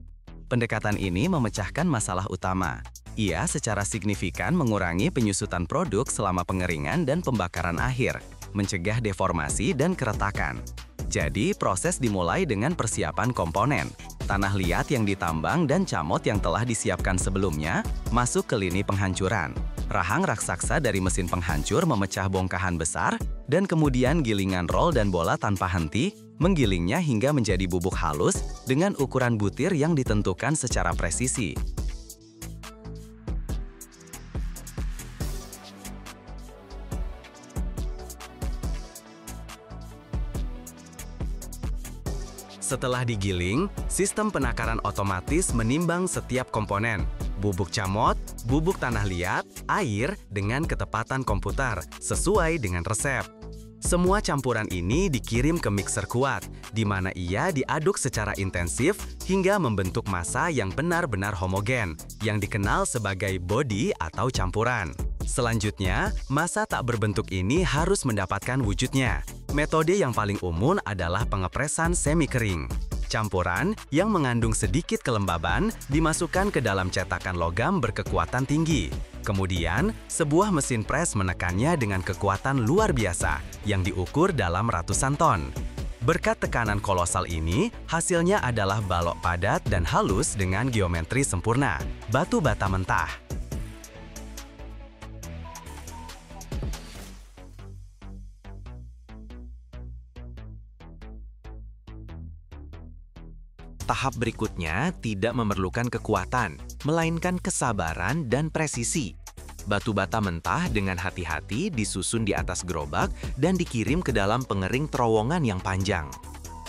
Pendekatan ini memecahkan masalah utama. Ia secara signifikan mengurangi penyusutan produk selama pengeringan dan pembakaran akhir, mencegah deformasi dan keretakan. Jadi, proses dimulai dengan persiapan komponen. Tanah liat yang ditambang dan camot yang telah disiapkan sebelumnya masuk ke lini penghancuran. Rahang raksasa dari mesin penghancur memecah bongkahan besar, dan kemudian gilingan roll dan bola tanpa henti menggilingnya hingga menjadi bubuk halus dengan ukuran butir yang ditentukan secara presisi. Setelah digiling, sistem penakaran otomatis menimbang setiap komponen, bubuk camot, bubuk tanah liat, air dengan ketepatan komputer sesuai dengan resep. Semua campuran ini dikirim ke mixer kuat, di mana ia diaduk secara intensif hingga membentuk massa yang benar-benar homogen, yang dikenal sebagai body atau campuran. Selanjutnya, massa tak berbentuk ini harus mendapatkan wujudnya. Metode yang paling umum adalah pengepresan semi kering. Campuran yang mengandung sedikit kelembaban dimasukkan ke dalam cetakan logam berkekuatan tinggi. Kemudian, sebuah mesin pres menekannya dengan kekuatan luar biasa yang diukur dalam ratusan ton. Berkat tekanan kolosal ini, hasilnya adalah balok padat dan halus dengan geometri sempurna, batu bata mentah. Tahap berikutnya tidak memerlukan kekuatan, melainkan kesabaran dan presisi. Batu bata mentah dengan hati-hati disusun di atas gerobak dan dikirim ke dalam pengering terowongan yang panjang.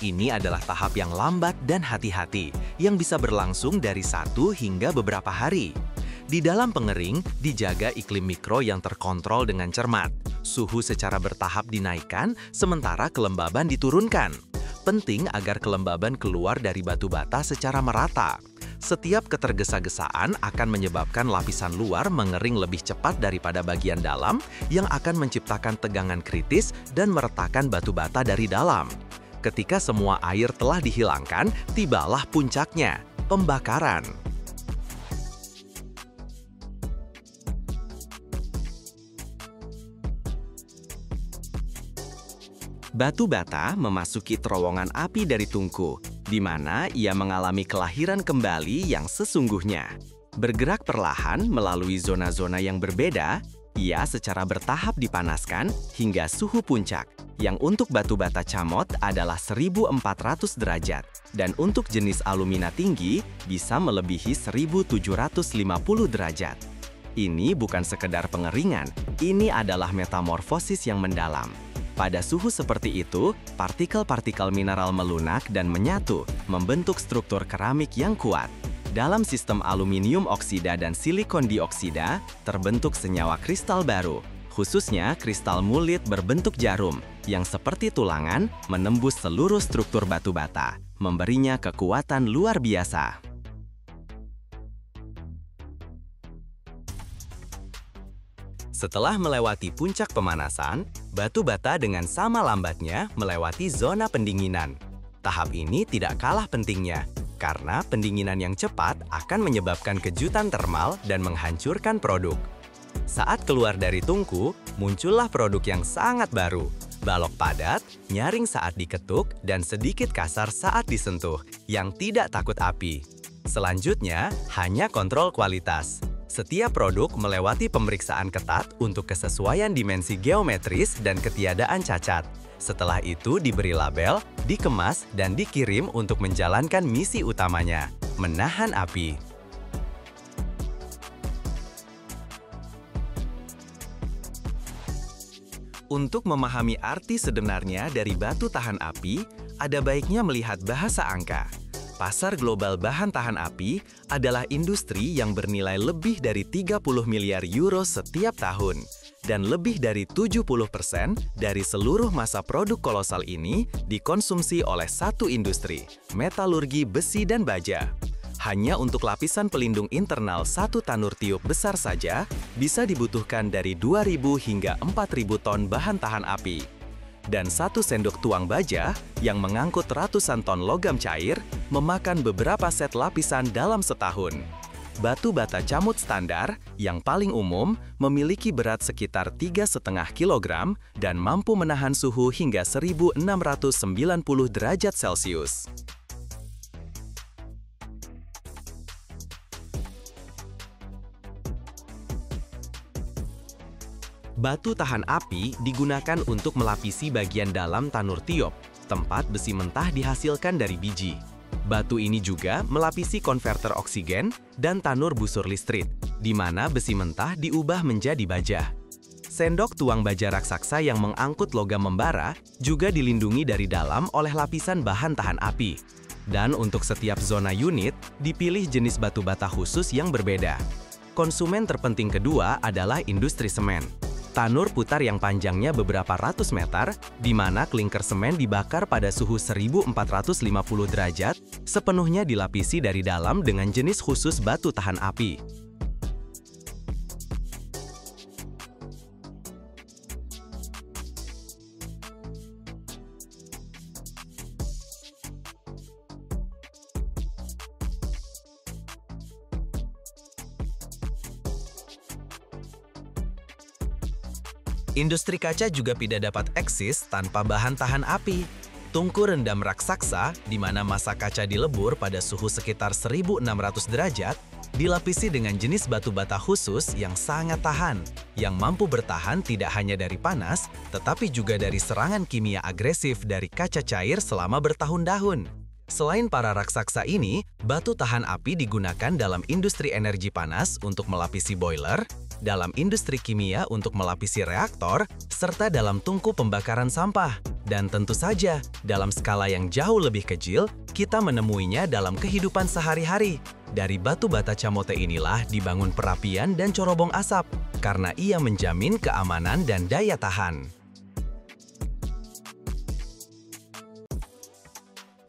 Ini adalah tahap yang lambat dan hati-hati, yang bisa berlangsung dari 1 hingga beberapa hari. Di dalam pengering, dijaga iklim mikro yang terkontrol dengan cermat. Suhu secara bertahap dinaikkan, sementara kelembaban diturunkan. Penting agar kelembaban keluar dari batu bata secara merata. Setiap ketergesa-gesaan akan menyebabkan lapisan luar mengering lebih cepat daripada bagian dalam yang akan menciptakan tegangan kritis dan meretakan batu bata dari dalam. Ketika semua air telah dihilangkan, tibalah puncaknya, pembakaran. Batu bata memasuki terowongan api dari tungku, di mana ia mengalami kelahiran kembali yang sesungguhnya. Bergerak perlahan melalui zona-zona yang berbeda, ia secara bertahap dipanaskan hingga suhu puncak, yang untuk batu bata camot adalah 1400 derajat, dan untuk jenis alumina tinggi bisa melebihi 1750 derajat. Ini bukan sekedar pengeringan, ini adalah metamorfosis yang mendalam. Pada suhu seperti itu, partikel-partikel mineral melunak dan menyatu, membentuk struktur keramik yang kuat. Dalam sistem aluminium oksida dan silikon dioksida, terbentuk senyawa kristal baru, khususnya kristal mulit berbentuk jarum, yang seperti tulangan menembus seluruh struktur batu bata, memberinya kekuatan luar biasa. Setelah melewati puncak pemanasan, batu bata dengan sama lambatnya melewati zona pendinginan. Tahap ini tidak kalah pentingnya, karena pendinginan yang cepat akan menyebabkan kejutan termal dan menghancurkan produk. Saat keluar dari tungku, muncullah produk yang sangat baru. Balok padat, nyaring saat diketuk, dan sedikit kasar saat disentuh, yang tidak takut api. Selanjutnya, hanya kontrol kualitas. Setiap produk melewati pemeriksaan ketat untuk kesesuaian dimensi geometris dan ketiadaan cacat. Setelah itu diberi label, dikemas, dan dikirim untuk menjalankan misi utamanya, menahan api. Untuk memahami arti sebenarnya dari batu tahan api, ada baiknya melihat bahasa angka. Pasar global bahan tahan api adalah industri yang bernilai lebih dari 30 miliar euro setiap tahun. Dan lebih dari 70% dari seluruh massa produk kolosal ini dikonsumsi oleh satu industri, metalurgi besi dan baja. Hanya untuk lapisan pelindung internal satu tanur tiup besar saja bisa dibutuhkan dari 2.000 hingga 4.000 ton bahan tahan api. dan 1 sendok tuang baja yang mengangkut ratusan ton logam cair memakan beberapa set lapisan dalam setahun. Batu bata camut standar yang paling umum memiliki berat sekitar 3,5 kg dan mampu menahan suhu hingga 1690 derajat Celcius. Batu tahan api digunakan untuk melapisi bagian dalam tanur tiop, tempat besi mentah dihasilkan dari biji. Batu ini juga melapisi konverter oksigen dan tanur busur listrik, di mana besi mentah diubah menjadi baja. Sendok tuang baja raksasa yang mengangkut logam membara juga dilindungi dari dalam oleh lapisan bahan tahan api. Dan untuk setiap zona unit, dipilih jenis batu bata khusus yang berbeda. Konsumen terpenting kedua adalah industri semen. Tanur putar yang panjangnya beberapa ratus meter, di mana klinker semen dibakar pada suhu 1450 derajat, sepenuhnya dilapisi dari dalam dengan jenis khusus batu tahan api. Industri kaca juga tidak dapat eksis tanpa bahan tahan api. Tungku rendam raksasa, di mana massa kaca dilebur pada suhu sekitar 1600 derajat, dilapisi dengan jenis batu bata khusus yang sangat tahan, yang mampu bertahan tidak hanya dari panas, tetapi juga dari serangan kimia agresif dari kaca cair selama bertahun-tahun. Selain para raksasa ini, batu tahan api digunakan dalam industri energi panas untuk melapisi boiler, dalam industri kimia untuk melapisi reaktor, serta dalam tungku pembakaran sampah. Dan tentu saja, dalam skala yang jauh lebih kecil, kita menemuinya dalam kehidupan sehari-hari. Dari batu bata camote inilah dibangun perapian dan corobong asap, karena ia menjamin keamanan dan daya tahan.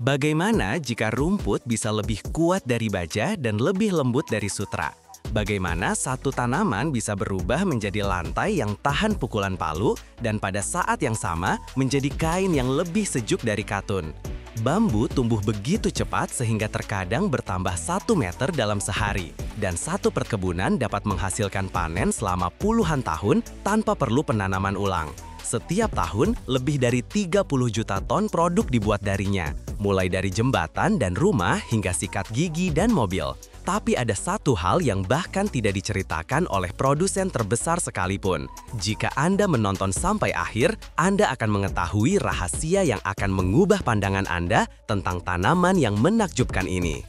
Bagaimana jika rumput bisa lebih kuat dari baja dan lebih lembut dari sutra? Bagaimana satu tanaman bisa berubah menjadi lantai yang tahan pukulan palu dan pada saat yang sama menjadi kain yang lebih sejuk dari katun? Bambu tumbuh begitu cepat sehingga terkadang bertambah 1 meter dalam sehari. Dan satu perkebunan dapat menghasilkan panen selama puluhan tahun tanpa perlu penanaman ulang. Setiap tahun, lebih dari 30 juta ton produk dibuat darinya, mulai dari jembatan dan rumah hingga sikat gigi dan mobil. Tapi ada satu hal yang bahkan tidak diceritakan oleh produsen terbesar sekalipun. Jika Anda menonton sampai akhir, Anda akan mengetahui rahasia yang akan mengubah pandangan Anda tentang tanaman yang menakjubkan ini.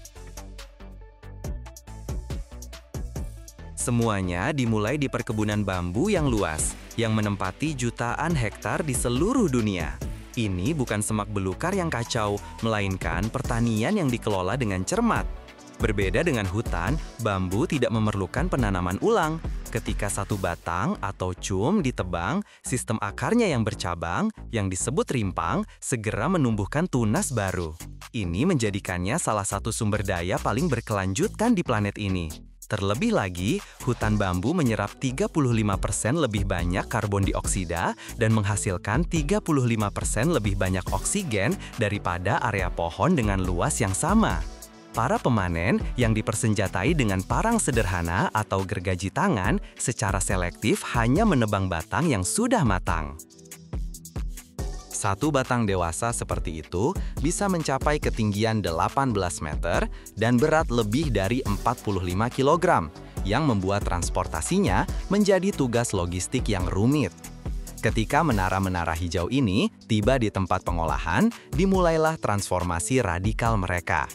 Semuanya dimulai di perkebunan bambu yang luas, yang menempati jutaan hektar di seluruh dunia. Ini bukan semak belukar yang kacau, melainkan pertanian yang dikelola dengan cermat. Berbeda dengan hutan, bambu tidak memerlukan penanaman ulang. Ketika satu batang atau cum ditebang, sistem akarnya yang bercabang, yang disebut rimpang, segera menumbuhkan tunas baru. Ini menjadikannya salah satu sumber daya paling berkelanjutan di planet ini. Terlebih lagi, hutan bambu menyerap 35% lebih banyak karbon dioksida dan menghasilkan 35% lebih banyak oksigen daripada area pohon dengan luas yang sama. Para pemanen yang dipersenjatai dengan parang sederhana atau gergaji tangan secara selektif hanya menebang batang yang sudah matang. Satu batang dewasa seperti itu bisa mencapai ketinggian 18 meter dan berat lebih dari 45 kg, yang membuat transportasinya menjadi tugas logistik yang rumit. Ketika menara-menara hijau ini tiba di tempat pengolahan, dimulailah transformasi radikal mereka.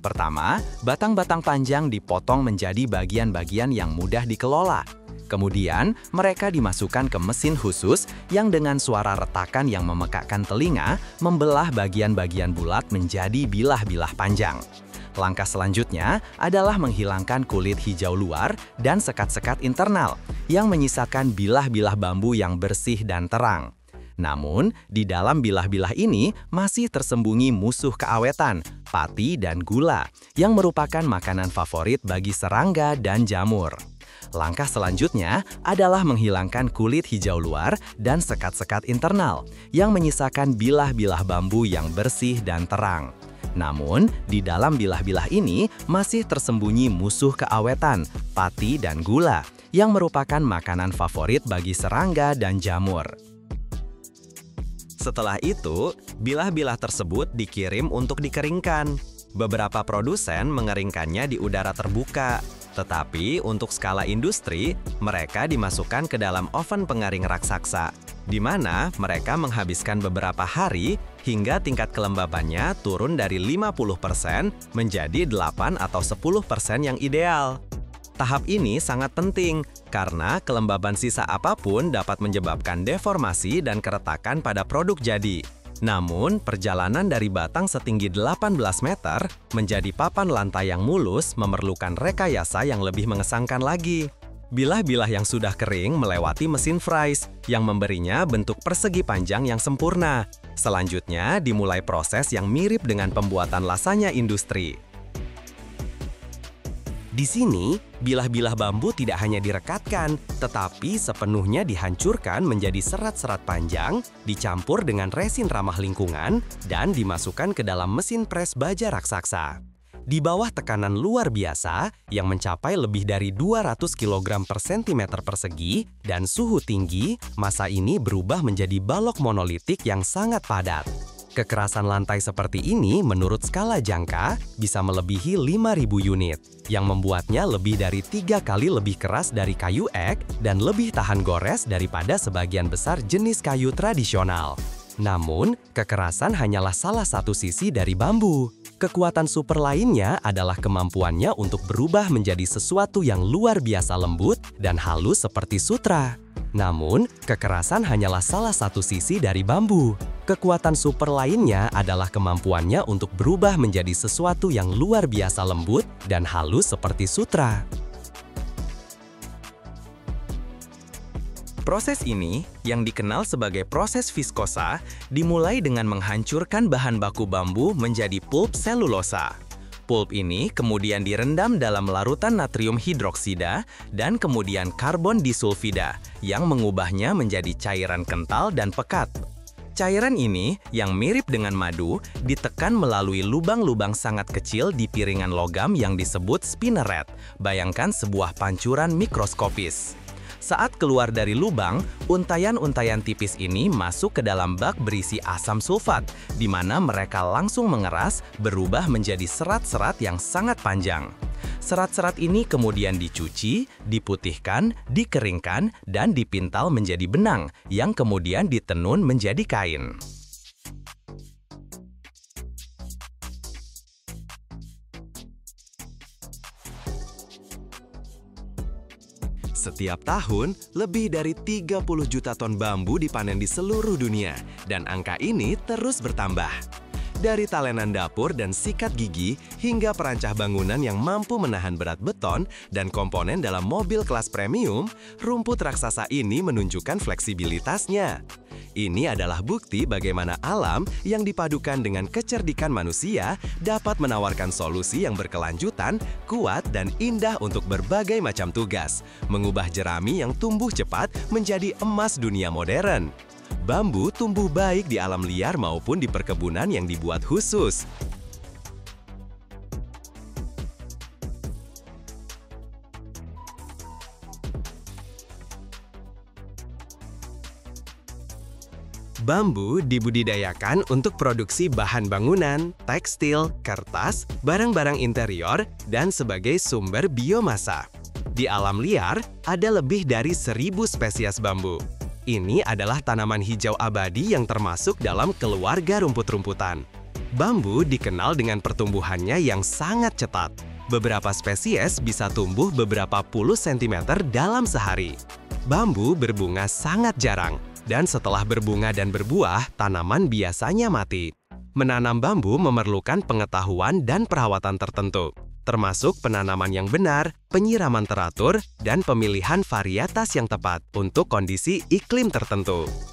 Pertama, batang-batang panjang dipotong menjadi bagian-bagian yang mudah dikelola. Kemudian, mereka dimasukkan ke mesin khusus yang dengan suara retakan yang memekakkan telinga, membelah bagian-bagian bulat menjadi bilah-bilah panjang. Langkah selanjutnya adalah menghilangkan kulit hijau luar dan sekat-sekat internal, yang menyisakan bilah-bilah bambu yang bersih dan terang. Namun, di dalam bilah-bilah ini masih tersembunyi musuh keawetan, pati dan gula, yang merupakan makanan favorit bagi serangga dan jamur. Langkah selanjutnya adalah menghilangkan kulit hijau luar dan sekat-sekat internal yang menyisakan bilah-bilah bambu yang bersih dan terang. Namun, di dalam bilah-bilah ini masih tersembunyi musuh keawetan, pati dan gula, yang merupakan makanan favorit bagi serangga dan jamur. Setelah itu, bilah-bilah tersebut dikirim untuk dikeringkan. Beberapa produsen mengeringkannya di udara terbuka, tetapi untuk skala industri, mereka dimasukkan ke dalam oven pengaring raksasa, di mana mereka menghabiskan beberapa hari hingga tingkat kelembabannya turun dari 50% menjadi 8 atau 10% yang ideal. Tahap ini sangat penting karena kelembaban sisa apapun dapat menyebabkan deformasi dan keretakan pada produk jadi. Namun, perjalanan dari batang setinggi 18 meter menjadi papan lantai yang mulus memerlukan rekayasa yang lebih mengesankan lagi. Bilah-bilah yang sudah kering melewati mesin fries yang memberinya bentuk persegi panjang yang sempurna. Selanjutnya, dimulai proses yang mirip dengan pembuatan lasanya industri. Di sini, bilah-bilah bambu tidak hanya direkatkan, tetapi sepenuhnya dihancurkan menjadi serat-serat panjang, dicampur dengan resin ramah lingkungan, dan dimasukkan ke dalam mesin pres baja raksasa. Di bawah tekanan luar biasa yang mencapai lebih dari 200 kg per cm persegi dan suhu tinggi, massa ini berubah menjadi balok monolitik yang sangat padat. Kekerasan lantai seperti ini menurut skala jangka bisa melebihi 5.000 unit, yang membuatnya lebih dari 3 kali lebih keras dari kayu ek dan lebih tahan gores daripada sebagian besar jenis kayu tradisional. Namun, kekerasan hanyalah salah satu sisi dari bambu. Kekuatan super lainnya adalah kemampuannya untuk berubah menjadi sesuatu yang luar biasa lembut dan halus seperti sutra. Namun, kekerasan hanyalah salah satu sisi dari bambu. Kekuatan super lainnya adalah kemampuannya untuk berubah menjadi sesuatu yang luar biasa lembut dan halus seperti sutra. Proses ini, yang dikenal sebagai proses viskosa, dimulai dengan menghancurkan bahan baku bambu menjadi pulp selulosa. Pulp ini kemudian direndam dalam larutan natrium hidroksida dan kemudian karbon disulfida yang mengubahnya menjadi cairan kental dan pekat. Cairan ini, yang mirip dengan madu, ditekan melalui lubang-lubang sangat kecil di piringan logam yang disebut spinneret. Bayangkan sebuah pancuran mikroskopis. Saat keluar dari lubang, untayan-untayan tipis ini masuk ke dalam bak berisi asam sulfat, di mana mereka langsung mengeras, berubah menjadi serat-serat yang sangat panjang. Serat-serat ini kemudian dicuci, diputihkan, dikeringkan, dan dipintal menjadi benang, yang kemudian ditenun menjadi kain. Setiap tahun, lebih dari 30 juta ton bambu dipanen di seluruh dunia, dan angka ini terus bertambah. Dari talenan dapur dan sikat gigi, hingga perancah bangunan yang mampu menahan berat beton dan komponen dalam mobil kelas premium, rumput raksasa ini menunjukkan fleksibilitasnya. Ini adalah bukti bagaimana alam yang dipadukan dengan kecerdikan manusia dapat menawarkan solusi yang berkelanjutan, kuat, dan indah untuk berbagai macam tugas, mengubah jerami yang tumbuh cepat menjadi emas dunia modern. Bambu tumbuh baik di alam liar maupun di perkebunan yang dibuat khusus. Bambu dibudidayakan untuk produksi bahan bangunan, tekstil, kertas, barang-barang interior, dan sebagai sumber biomasa. Di alam liar, ada lebih dari 1.000 spesies bambu. Ini adalah tanaman hijau abadi yang termasuk dalam keluarga rumput-rumputan. Bambu dikenal dengan pertumbuhannya yang sangat cepat. Beberapa spesies bisa tumbuh beberapa puluh sentimeter dalam sehari. Bambu berbunga sangat jarang, dan setelah berbunga dan berbuah, tanaman biasanya mati. Menanam bambu memerlukan pengetahuan dan perawatan tertentu, termasuk penanaman yang benar, penyiraman teratur, dan pemilihan varietas yang tepat untuk kondisi iklim tertentu.